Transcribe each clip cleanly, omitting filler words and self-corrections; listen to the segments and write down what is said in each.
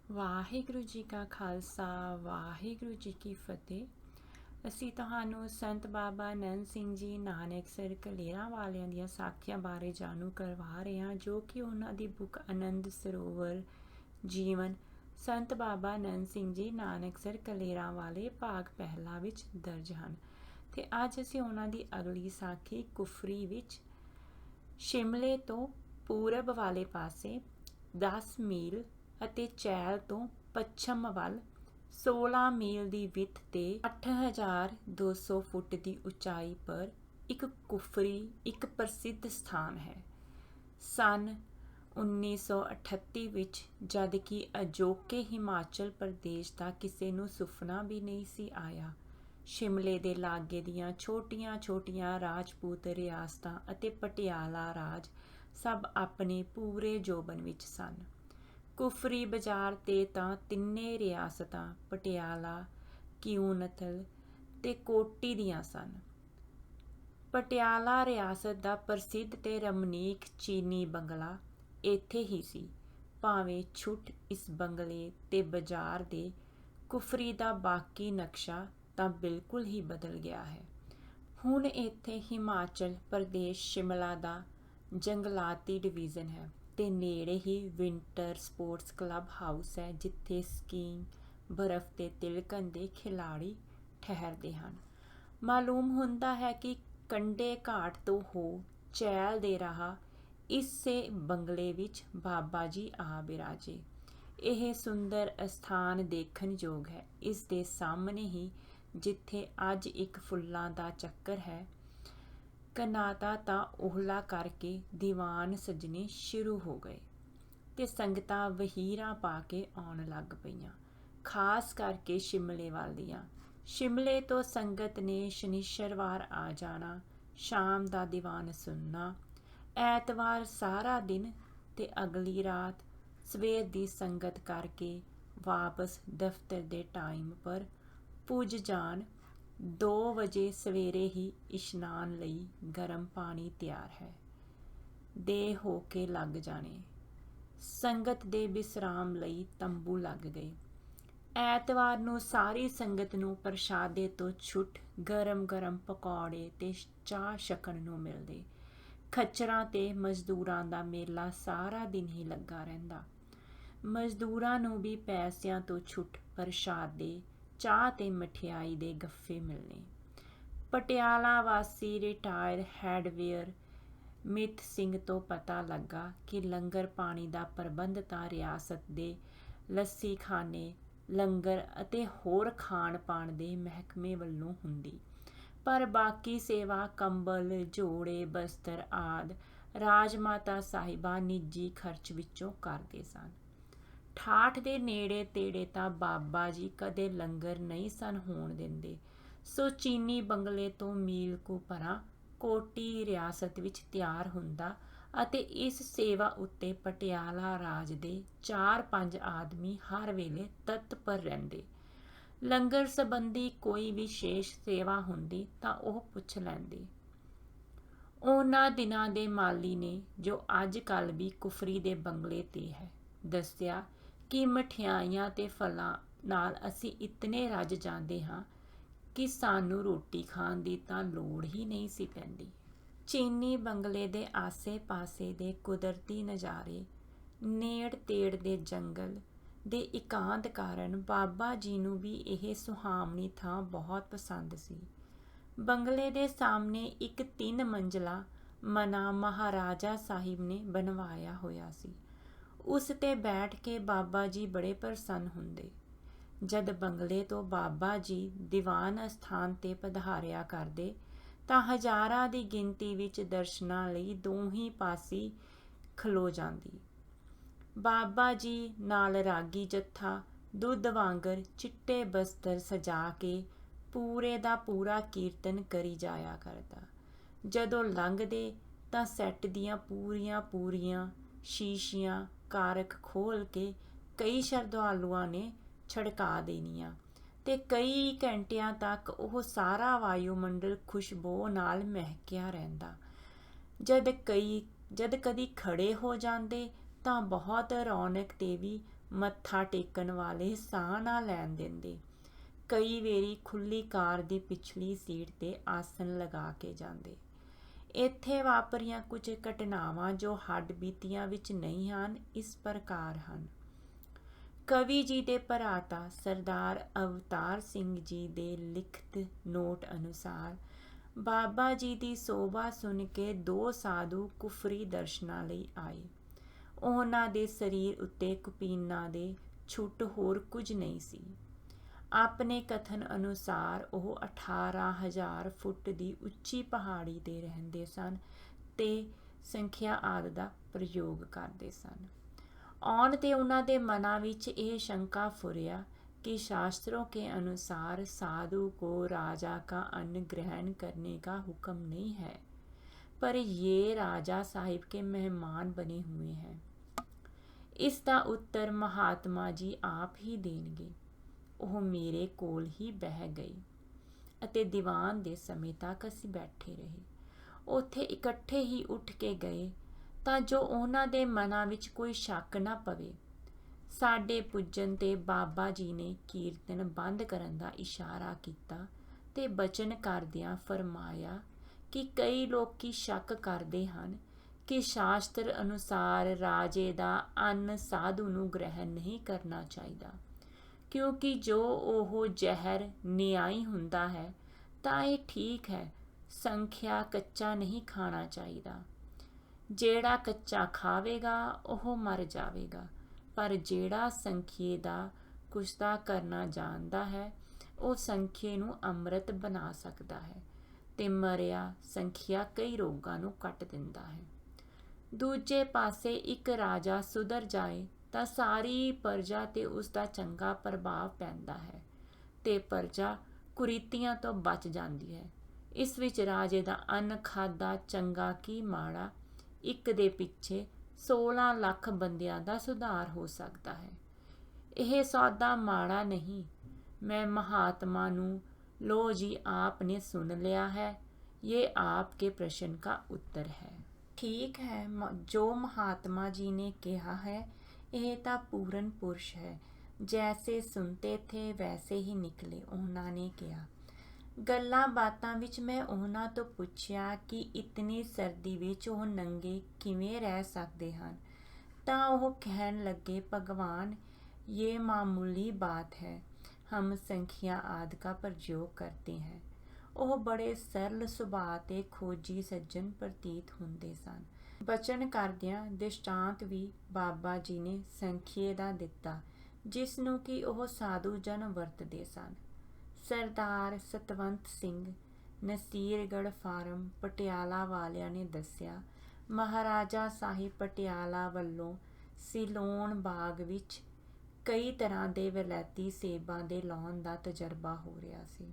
ਵਾਹਿਗੁਰੂ ਜੀ ਕਾ ਖਾਲਸਾ ਵਾਹਿਗੁਰੂ ਜੀ ਕੀ ਫਤਿਹ। ਅਸੀਂ ਤੁਹਾਨੂੰ ਸੰਤ ਬਾਬਾ ਨੰਦ ਸਿੰਘ ਜੀ ਨਾਨਕਸਰ ਕਲੇਰਾਂ ਵਾਲਿਆਂ ਦੀਆਂ ਸਾਖੀਆਂ ਬਾਰੇ ਜਾਣੂ ਕਰਵਾ ਰਹੇ ਹਾਂ, ਜੋ ਕਿ ਉਹਨਾਂ ਦੀ ਬੁੱਕ ਆਨੰਦ ਸਰੋਵਰ ਜੀਵਨ ਸੰਤ ਬਾਬਾ ਨੰਦ ਸਿੰਘ ਜੀ ਨਾਨਕਸਰ ਕਲੇਰਾਂ ਵਾਲੇ ਭਾਗ ਪਹਿਲਾ ਵਿੱਚ ਦਰਜ ਹਨ। ਤੇ ਅੱਜ ਅਸੀਂ ਉਹਨਾਂ ਦੀ ਅਗਲੀ ਸਾਖੀ ਕੁਫਰੀ ਵਿੱਚ ਸ਼ਿਮਲੇ ਤੋਂ ਪੂਰਬ ਵਾਲੇ ਪਾਸੇ 10 ਮੀਲ ਅਤੇ ਚੈਲ ਤੋਂ ਪੱਛਮ ਵੱਲ 16 ਮੀਲ ਦੀ ਵਿੱਥ ਤੇ 8200 ਫੁੱਟ ਦੀ ਉਚਾਈ ਪਰ ਇੱਕ ਕੁਫਰੀ ਇੱਕ ਪ੍ਰਸਿੱਧ ਸਥਾਨ ਹੈ। ਸੰਨ 1938 ਵਿੱਚ ਜਦ ਕਿ ਅਜੋਕੇ ਹਿਮਾਚਲ ਪ੍ਰਦੇਸ਼ ਦਾ ਕਿਸੇ ਨੂੰ ਸੁਪਨਾ ਵੀ ਨਹੀਂ ਸੀ ਆਇਆ, ਸ਼ਿਮਲੇ ਦੇ ਲਾਗੇ ਦੀਆਂ ਛੋਟੀਆਂ-ਛੋਟੀਆਂ ਰਾਜਪੂਤ ਰਿਆਸਤਾਂ ਅਤੇ ਪਟਿਆਲਾ ਰਾਜ ਸਭ ਆਪਣੇ ਪੂਰੇ ਜੋਬਨ ਵਿੱਚ ਸਨ। ਕੁਫਰੀ ਬਾਜ਼ਾਰ ਤੇ ਤਾਂ ਤਿੰਨੇ ਰਿਆਸਤਾਂ ਪਟਿਆਲਾ, ਕਿਊਨਥਲ ਤੇ ਕੋਟੀ ਦੀਆਂ ਸਨ। ਪਟਿਆਲਾ ਰਿਆਸਤ ਦਾ ਪ੍ਰਸਿੱਧ ਤੇ ਰਮਣੀਕ ਚੀਨੀ ਬੰਗਲਾ ਇੱਥੇ ਹੀ ਸੀ, ਭਾਵੇਂ ਛੁੱਟ ਇਸ ਬੰਗਲੇ ਤੇ ਬਾਜ਼ਾਰ ਦੇ ਕੁਫਰੀ ਦਾ ਬਾਕੀ ਨਕਸ਼ਾ ਤਾਂ ਬਿਲਕੁਲ ਹੀ ਬਦਲ ਗਿਆ ਹੈ। ਹੁਣ ਇੱਥੇ ਹਿਮਾਚਲ ਪ੍ਰਦੇਸ਼ ਸ਼ਿਮਲਾ ਦਾ ਜੰਗਲਾਤੀ ਡਿਵੀਜ਼ਨ ਹੈ ਤੇ ਨੇੜੇ ਹੀ ਵਿੰਟਰ ਸਪੋਰਟਸ ਕਲੱਬ ਹਾਊਸ ਹੈ, ਜਿੱਥੇ ਸਕੀਇੰਗ, ਬਰਫ਼ ਤੇ ਤਿਲਕਣ ਦੇ ਖਿਡਾਰੀ ਠਹਿਰਦੇ ਹਨ। ਮਾਲੂਮ ਹੁੰਦਾ ਹੈ ਕਿ ਕੰਢੇ ਘਾਟ ਤੋਂ ਹੋ ਚੈਲ ਦੇ ਰਾਹ ਇਸੇ ਬੰਗਲੇ ਵਿੱਚ ਬਾਬਾ ਜੀ ਆ ਬਿਰਾਜੇ। ਇਹ ਸੁੰਦਰ ਅਸਥਾਨ ਦੇਖਣ ਯੋਗ ਹੈ। ਇਸ ਦੇ ਸਾਹਮਣੇ ਹੀ ਜਿੱਥੇ ਅੱਜ ਇੱਕ ਫੁੱਲਾਂ ਦਾ ਚੱਕਰ ਹੈ, ਕਨਾਤਾ ਤਾਂ ਉਹਲਾ ਕਰਕੇ ਦੀਵਾਨ ਸਜਣੇ ਸ਼ੁਰੂ ਹੋ ਗਏ ਤੇ ਸੰਗਤਾਂ ਵਹੀਰਾਂ ਪਾ ਕੇ ਆਉਣ ਲੱਗ ਪਈਆਂ, ਖਾਸ ਕਰਕੇ ਸ਼ਿਮਲੇ ਵੱਲ ਦੀਆਂ। ਸ਼ਿਮਲੇ ਤੋਂ ਸੰਗਤ ਨੇ ਸ਼ਨੀਚਰਵਾਰ ਆ ਜਾਣਾ, ਸ਼ਾਮ ਦਾ ਦੀਵਾਨ ਸੁਣਨਾ, ਐਤਵਾਰ ਸਾਰਾ ਦਿਨ ਤੇ ਅਗਲੀ ਰਾਤ ਸਵੇਰ ਦੀ ਸੰਗਤ ਕਰਕੇ ਵਾਪਸ ਦਫ਼ਤਰ ਦੇ ਟਾਈਮ ਪਰ ਪੁੱਜ ਜਾਣ। 2 ਵਜੇ ਸਵੇਰੇ ਹੀ ਇਸ਼ਨਾਨ ਲਈ ਗਰਮ ਪਾਣੀ ਤਿਆਰ ਹੈ, ਦੇ ਹੋ ਕੇ ਲੱਗ ਜਾਣੇ। ਸੰਗਤ ਦੇ ਵਿਸਰਾਮ ਲਈ ਤੰਬੂ ਲੱਗ ਗਏ। ਐਤਵਾਰ ਨੂੰ ਸਾਰੀ ਸੰਗਤ ਨੂੰ ਪ੍ਰਸ਼ਾਦੇ ਤੋਂ ਛੁੱਟ ਗਰਮ ਪਕੌੜੇ ਤੇ ਚਾਹ ਛਕਣ ਨੂੰ ਮਿਲਦੇ। ਖੱਚਰਾਂ ਤੇ ਮਜ਼ਦੂਰਾਂ ਦਾ ਮੇਲਾ ਸਾਰਾ ਦਿਨ ਹੀ ਲੱਗਾ ਰਹਿੰਦਾ। ਮਜ਼ਦੂਰਾਂ ਨੂੰ ਵੀ ਪੈਸਿਆਂ ਤੋਂ ਛੁੱਟ ਪ੍ਰਸ਼ਾਦੇ, ਚਾਹ ਤੇ ਮਠਿਆਈ ਦੇ ਗੱਫੇ ਮਿਲਣੇ। ਪਟਿਆਲਾ ਵਾਸੀ ਰਿਟਾਇਰ ਹੈਡਵੇਅਰ ਮਿੱਤ ਸਿੰਘ ਤੋਂ ਪਤਾ ਲੱਗਾ ਕਿ ਲੰਗਰ ਪਾਣੀ ਦਾ ਪ੍ਰਬੰਧ ਤਾਂ ਰਿਆਸਤ ਦੇ ਲੱਸੀਖਾਨੇ, ਲੰਗਰ ਅਤੇ ਹੋਰ ਖਾਣ ਪਾਣ ਦੇ ਮਹਿਕਮੇ ਵੱਲੋਂ ਹੁੰਦੀ, ਪਰ ਬਾਕੀ ਸੇਵਾ ਕੰਬਲ, ਜੋੜੇ, ਬਸਤਰ ਆਦਿ ਰਾਜਮਾਤਾ ਸਾਹਿਬਾਂ ਨਿੱਜੀ ਖਰਚ ਵਿੱਚੋਂ ਕਰਦੇ ਸਨ। ਠਾਠ ਦੇ ਨੇੜੇ ਤੇੜੇ ਤਾਂ ਬਾਬਾ ਜੀ ਕਦੇ ਲੰਗਰ ਨਹੀਂ ਸਨ ਹੋਣ ਦਿੰਦੇ, ਸੋ ਚੀਨੀ ਬੰਗਲੇ ਤੋਂ ਮੀਲ ਕੁ ਪਰਾਂ ਕੋਟੀ ਰਿਆਸਤ ਵਿੱਚ ਤਿਆਰ ਹੁੰਦਾ ਅਤੇ ਇਸ ਸੇਵਾ ਉੱਤੇ ਪਟਿਆਲਾ ਰਾਜ ਦੇ 4-5 ਆਦਮੀ ਹਰ ਵੇਲੇ ਤਤਪਰ ਰਹਿੰਦੇ। ਲੰਗਰ ਸੰਬੰਧੀ ਕੋਈ ਵਿਸ਼ੇਸ਼ ਸੇਵਾ ਹੁੰਦੀ ਤਾਂ ਉਹ ਪੁੱਛ ਲੈਂਦੇ। ਉਹਨਾਂ ਦਿਨਾਂ ਦੇ ਮਾਲੀ ਨੇ, ਜੋ ਅੱਜ ਕੱਲ੍ਹ ਵੀ ਕੁਫਰੀ ਦੇ ਬੰਗਲੇ ਤੇ ਹੈ, ਦੱਸਿਆ ਕਿ ਮਠਿਆਈਆਂ ਤੇ ਫਲਾਂ ਨਾਲ ਅਸੀਂ ਇਤਨੇ ਰੱਜ ਜਾਂਦੇ ਹਾਂ ਕਿ ਸਾਨੂੰ ਰੋਟੀ ਖਾਣ ਦੀ ਤਾਂ ਲੋੜ ਹੀ ਨਹੀਂ ਸੀ ਪੈਂਦੀ। ਚੀਨੀ ਬੰਗਲੇ ਦੇ ਆਸੇ-ਪਾਸੇ ਦੇ ਕੁਦਰਤੀ ਨਜ਼ਾਰੇ, ਨੇੜ ਤੇੜ ਦੇ ਜੰਗਲ ਦੇ ਇਕਾਂਤ ਕਾਰਨ ਬਾਬਾ ਜੀ ਨੂੰ ਵੀ ਇਹ ਸੁਹਾਵਣੀ ਥਾਂ ਬਹੁਤ ਪਸੰਦ ਸੀ। ਬੰਗਲੇ ਦੇ ਸਾਹਮਣੇ ਇੱਕ 3 ਮੰਜ਼ਲਾ ਮਨਾ ਮਹਾਰਾਜਾ ਸਾਹਿਬ ਨੇ ਬਣਵਾਇਆ ਹੋਇਆ ਸੀ। ਉਸ ਤੇ ਬੈਠ ਕੇ ਬਾਬਾ ਜੀ ਬੜੇ ਪ੍ਰਸੰਨ ਹੁੰਦੇ। ਜਦ ਬੰਗਲੇ ਤੋਂ ਬਾਬਾ ਜੀ ਦੀਵਾਨ ਅਸਥਾਨ ਤੇ ਪਧਾਰਿਆ ਕਰਦੇ ਤਾਂ ਹਜ਼ਾਰਾਂ ਦੀ ਗਿਣਤੀ ਵਿੱਚ ਦਰਸ਼ਨਾਂ ਲਈ ਦੋਹੀਂ ਪਾਸੀ ਖਲੋ ਜਾਂਦੀ। ਬਾਬਾ ਜੀ ਨਾਲ ਰਾਗੀ ਜੱਥਾ ਦੁੱਧ ਵਾਂਗਰ ਚਿੱਟੇ ਬਸਤਰ ਸਜਾ ਕੇ ਪੂਰੇ ਦਾ ਪੂਰਾ ਕੀਰਤਨ ਕਰੀ ਜਾਇਆ ਕਰਦਾ। ਜਦੋਂ ਲੰਘਦੇ ਤਾਂ ਸੈੱਟ ਦੀਆਂ ਪੂਰੀਆਂ ਸ਼ੀਸ਼ੀਆਂ ਕਾਰਖ ਖੋਲ੍ਹ ਕੇ ਕਈ ਸ਼ਰਧਾਲੂਆਂ ਨੇ ਛੜਕਾ ਦੇਣੀਆਂ ਤੇ ਕਈ ਘੰਟਿਆਂ ਤੱਕ ਉਹ ਸਾਰਾ ਵਾਯੂਮੰਡਲ ਖੁਸ਼ਬੂ ਨਾਲ ਮਹਿਕਿਆ ਰਹਿੰਦਾ। ਜਦ ਕਦੀ ਖੜੇ ਹੋ ਜਾਂਦੇ ਤਾਂ ਬਹੁਤ ਰੌਣਕ ਤੇ ਵੀ ਮੱਥਾ ਟੇਕਣ ਵਾਲੇ ਸਾਹ ਨਾ ਲੈਣ ਦਿੰਦੇ। ਕਈ ਵਾਰੀ ਖੁੱਲ੍ਹੀ ਕਾਰ ਦੀ ਪਿਛਲੀ ਸੀਟ 'ਤੇ ਆਸਣ ਲਗਾ ਕੇ ਜਾਂਦੇ। ਇੱਥੇ ਵਾਪਰੀਆਂ ਕੁਝ ਘਟਨਾਵਾਂ ਜੋ ਹੱਡ-ਬੀਤੀਆਂ ਵਿੱਚ ਨਹੀਂ ਹਨ, ਇਸ ਪ੍ਰਕਾਰ ਹਨ। ਕਵੀ ਜੀ ਦੇ ਭਰਾਤਾ ਸਰਦਾਰ ਅਵਤਾਰ ਸਿੰਘ ਜੀ ਦੇ ਲਿਖਤ ਨੋਟ ਅਨੁਸਾਰ ਬਾਬਾ ਜੀ ਦੀ ਸੋਭਾ ਸੁਣ ਕੇ 2 ਸਾਧੂ ਕੁਫਰੀ ਦਰਸ਼ਨਾਂ ਲਈ ਆਏ। ਉਹਨਾਂ ਦੇ ਸਰੀਰ ਉੱਤੇ ਕਪੀਨਾਂ ਦੇ ਛੁੱਟ ਹੋਰ ਕੁਝ ਨਹੀਂ ਸੀ। ਆਪਣੇ ਕਥਨ ਅਨੁਸਾਰ ਉਹ 18,000 ਫੁੱਟ ਦੀ ਉੱਚੀ ਪਹਾੜੀ 'ਤੇ ਰਹਿੰਦੇ ਸਨ ਤੇ ਸੰਖਿਆ ਆਦਿ ਦਾ ਪ੍ਰਯੋਗ ਕਰਦੇ ਸਨ। ਆਉਣ 'ਤੇ ਉਹਨਾਂ ਦੇ ਮਨਾਂ ਵਿੱਚ ਇਹ ਸ਼ੰਕਾ ਫੁਰਿਆ कि शास्त्रों के अनुसार साधु को राजा का अन्न ग्रहण करने का हुक्म नहीं है, पर ये राजा साहिब के मेहमान बने हुए हैं। इसका उत्तर महात्मा जी आप ही देंगे। ਉਹ ਮੇਰੇ ਕੋਲ ਹੀ ਬਹਿ ਗਈ ਅਤੇ ਦੀਵਾਨ ਦੇ ਸਮੇਂ ਤੱਕ ਅਸੀਂ ਬੈਠੇ ਰਹੇ। ਉੱਥੇ ਇਕੱਠੇ ਹੀ ਉੱਠ ਕੇ ਗਏ ਤਾਂ ਜੋ ਉਹਨਾਂ ਦੇ ਮਨਾਂ ਵਿੱਚ ਕੋਈ ਸ਼ੱਕ ਨਾ ਪਵੇ। ਸਾਡੇ ਪੁੱਜਣ 'ਤੇ ਬਾਬਾ ਜੀ ਨੇ ਕੀਰਤਨ ਬੰਦ ਕਰਨ ਦਾ ਇਸ਼ਾਰਾ ਕੀਤਾ ਤੇ ਬਚਨ ਕਰਦਿਆਂ ਫਰਮਾਇਆ ਕਿ ਕਈ ਲੋਕੀ ਸ਼ੱਕ ਕਰਦੇ ਹਨ ਕਿ ਸ਼ਾਸਤਰ ਅਨੁਸਾਰ ਰਾਜੇ ਦਾ ਅੰਨ ਸਾਧੂ ਨੂੰ ਗ੍ਰਹਿਣ ਨਹੀਂ ਕਰਨਾ ਚਾਹੀਦਾ, ਕਿਉਂਕਿ ਜੋ ਉਹ ਜ਼ਹਿਰ ਨਿਆਈ ਹੁੰਦਾ ਹੈ ਤਾਂ ਇਹ ਠੀਕ ਹੈ, ਸੰਖਿਆ ਕੱਚਾ ਨਹੀਂ ਖਾਣਾ ਚਾਹੀਦਾ। ਜਿਹੜਾ ਕੱਚਾ ਖਾਵੇਗਾ ਉਹ ਮਰ ਜਾਵੇਗਾ, ਪਰ ਜਿਹੜਾ ਸੰਖੀਏ ਦਾ ਕੁਸ਼ਤਾ ਕਰਨਾ ਜਾਣਦਾ ਹੈ ਉਹ ਸੰਖੀਏ ਨੂੰ ਅੰਮ੍ਰਿਤ ਬਣਾ ਸਕਦਾ ਹੈ ਤੇ ਮਰਿਆ ਸੰਖੀਆ ਕਈ ਰੋਗਾਂ ਨੂੰ ਕੱਟ ਦਿੰਦਾ ਹੈ। ਦੂਜੇ ਪਾਸੇ ਇੱਕ ਰਾਜਾ ਸੁਧਰ ਜਾਏ ਤਾਂ ਸਾਰੀ ਪ੍ਰਜਾ 'ਤੇ ਉਸ ਦਾ ਚੰਗਾ ਪ੍ਰਭਾਵ ਪੈਂਦਾ ਹੈ ਤੇ ਪ੍ਰਜਾ ਕੁਰੀਤੀਆਂ ਤੋਂ ਬਚ ਜਾਂਦੀ ਹੈ। ਇਸ ਵਿੱਚ ਰਾਜੇ ਦਾ ਅੰਨ ਖਾਧਾ ਚੰਗਾ ਕੀ ਮਾੜਾ, ਇੱਕ ਦੇ ਪਿੱਛੇ 16 ਲੱਖ ਬੰਦਿਆਂ ਦਾ ਸੁਧਾਰ ਹੋ ਸਕਦਾ ਹੈ। ਇਹ ਸੌਦਾ ਮਾੜਾ ਨਹੀਂ। ਮੈਂ महात्मा ਨੂੰ लो जी आपने सुन लिया है, ये आपके प्रश्न का उत्तर है। ठीक है, जो महात्मा जी ने कहा है ਇਹ ਤਾਂ ਪੂਰਨ ਪੁਰਸ਼ ਹੈ। ਜੈਸੇ ਸੁਣਤੇ ਥੇ ਵੈਸੇ ਹੀ ਨਿਕਲੇ, ਉਹਨਾਂ ਨੇ ਕਿਹਾ। ਗੱਲਾਂ ਬਾਤਾਂ ਵਿੱਚ ਮੈਂ ਉਹਨਾਂ ਤੋਂ ਪੁੱਛਿਆ ਕਿ ਇਤਨੀ ਸਰਦੀ ਵਿੱਚ ਉਹ ਨੰਗੇ ਕਿਵੇਂ ਰਹਿ ਸਕਦੇ ਹਨ ਤਾਂ ਉਹ ਕਹਿਣ ਲੱਗੇ, ਭਗਵਾਨ ये मामूली बात है, हम संख्या आदि का प्रयोग करते हैं। ਉਹ ਬੜੇ ਸਰਲ ਸੁਭਾਅ ਤੇ ਖੋਜੀ ਸੱਜਣ ਪ੍ਰਤੀਤ ਹੁੰਦੇ ਸਨ। ਬਚਨ ਕਰਦਿਆਂ ਦ੍ਰਿਸ਼ਟਾਂਤ ਵੀ ਬਾਬਾ ਜੀ ਨੇ ਸੰਖੀਏ ਦਾ ਦਿੱਤਾ, ਜਿਸ ਨੂੰ ਕਿ ਉਹ ਸਾਧੂ ਜਨ ਵਰਤਦੇ ਸਨ। ਸਰਦਾਰ ਸਤਵੰਤ ਸਿੰਘ ਨਸੀਰਗੜ੍ਹ ਫਾਰਮ ਪਟਿਆਲਾ ਵਾਲਿਆਂ ਨੇ ਦੱਸਿਆ, ਮਹਾਰਾਜਾ ਸਾਹਿਬ ਪਟਿਆਲਾ ਵੱਲੋਂ ਸਿਲੋਨ ਬਾਗ ਵਿੱਚ ਕਈ ਤਰ੍ਹਾਂ ਦੇ ਵਲੈਤੀ ਸੇਬਾਂ ਦੇ ਲਾਉਣ ਦਾ ਤਜਰਬਾ ਹੋ ਰਿਹਾ ਸੀ।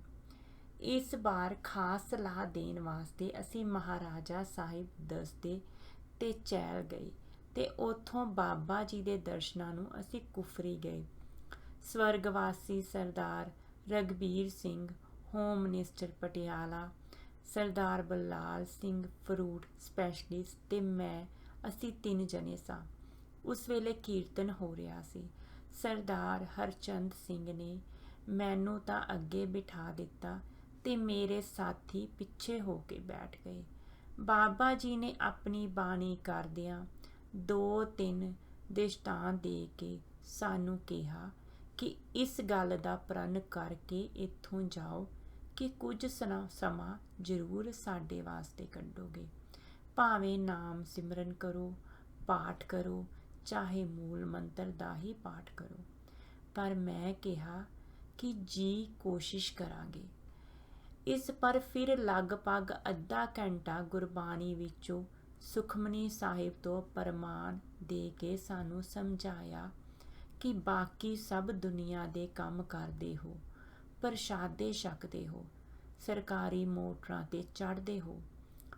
ਇਸ ਵਾਰ ਖਾਸ ਸਲਾਹ ਦੇਣ ਵਾਸਤੇ ਅਸੀਂ ਮਹਾਰਾਜਾ ਸਾਹਿਬ ਦੱਸਦੇ ਤੇ ਚਹਿਲ ਗਏ ਤੇ ਉੱਥੋਂ ਬਾਬਾ ਜੀ ਦੇ ਦਰਸ਼ਨਾਂ ਨੂੰ ਅਸੀਂ ਕੁਫਰੀ ਗਏ। ਸਵਰਗਵਾਸੀ ਸਰਦਾਰ ਰਘਬੀਰ ਸਿੰਘ ਹੋਮ ਮਿਨਿਸਟਰ ਪਟਿਆਲਾ, ਸਰਦਾਰ ਬਲਾਲ ਸਿੰਘ ਫਰੂਟ ਸਪੈਸ਼ਲਿਸਟ ਤੇ ਮੈਂ, ਅਸੀਂ 3 ਜਣੇ ਸਾਂ। ਉਸ ਵੇਲੇ ਕੀਰਤਨ ਹੋ ਰਿਹਾ ਸੀ। ਸਰਦਾਰ ਹਰਚੰਦ ਸਿੰਘ ਨੇ ਮੈਨੂੰ ਤਾਂ ਅੱਗੇ ਬਿਠਾ ਦਿੱਤਾ ਤੇ ਮੇਰੇ ਸਾਥੀ ਪਿੱਛੇ ਹੋ ਕੇ ਬੈਠ ਗਏ। ਬਾਬਾ ਜੀ ਨੇ ਆਪਣੀ ਬਾਣੀ ਕਰਦਿਆਂ 2-3 ਦ੍ਰਿਸ਼ਟਾਂਤ ਦੇ ਕੇ ਸਾਨੂੰ ਕਿਹਾ ਕਿ ਇਸ ਗੱਲ ਦਾ ਪ੍ਰਣ ਕਰਕੇ ਇੱਥੋਂ ਜਾਓ ਕਿ ਕੁਝ ਸਮਾਂ ਜ਼ਰੂਰ ਸਾਡੇ ਵਾਸਤੇ ਕੱਢੋਗੇ। ਭਾਵੇਂ ਨਾਮ ਸਿਮਰਨ ਕਰੋ, ਪਾਠ ਕਰੋ, ਚਾਹੇ ਮੂਲ ਮੰਤਰ ਦਾ ਹੀ ਪਾਠ ਕਰੋ। ਪਰ ਮੈਂ ਕਿਹਾ ਕਿ ਜੀ ਕੋਸ਼ਿਸ਼ ਕਰਾਂਗੇ। ਇਸ ਪਰ ਫਿਰ ਲਗਭਗ ਅੱਧਾ ਘੰਟਾ ਗੁਰਬਾਣੀ ਵਿੱਚੋਂ ਸੁਖਮਨੀ ਸਾਹਿਬ ਤੋਂ ਪ੍ਰਮਾਣ ਦੇ ਕੇ ਸਾਨੂੰ ਸਮਝਾਇਆ ਕਿ ਬਾਕੀ ਸਭ ਦੁਨੀਆ ਦੇ ਕੰਮ ਕਰਦੇ ਹੋ, ਪ੍ਰਸ਼ਾਦੇ ਛਕਦੇ ਹੋ, ਸਰਕਾਰੀ ਮੋਟਰਾਂ 'ਤੇ ਚੜ੍ਹਦੇ ਹੋ,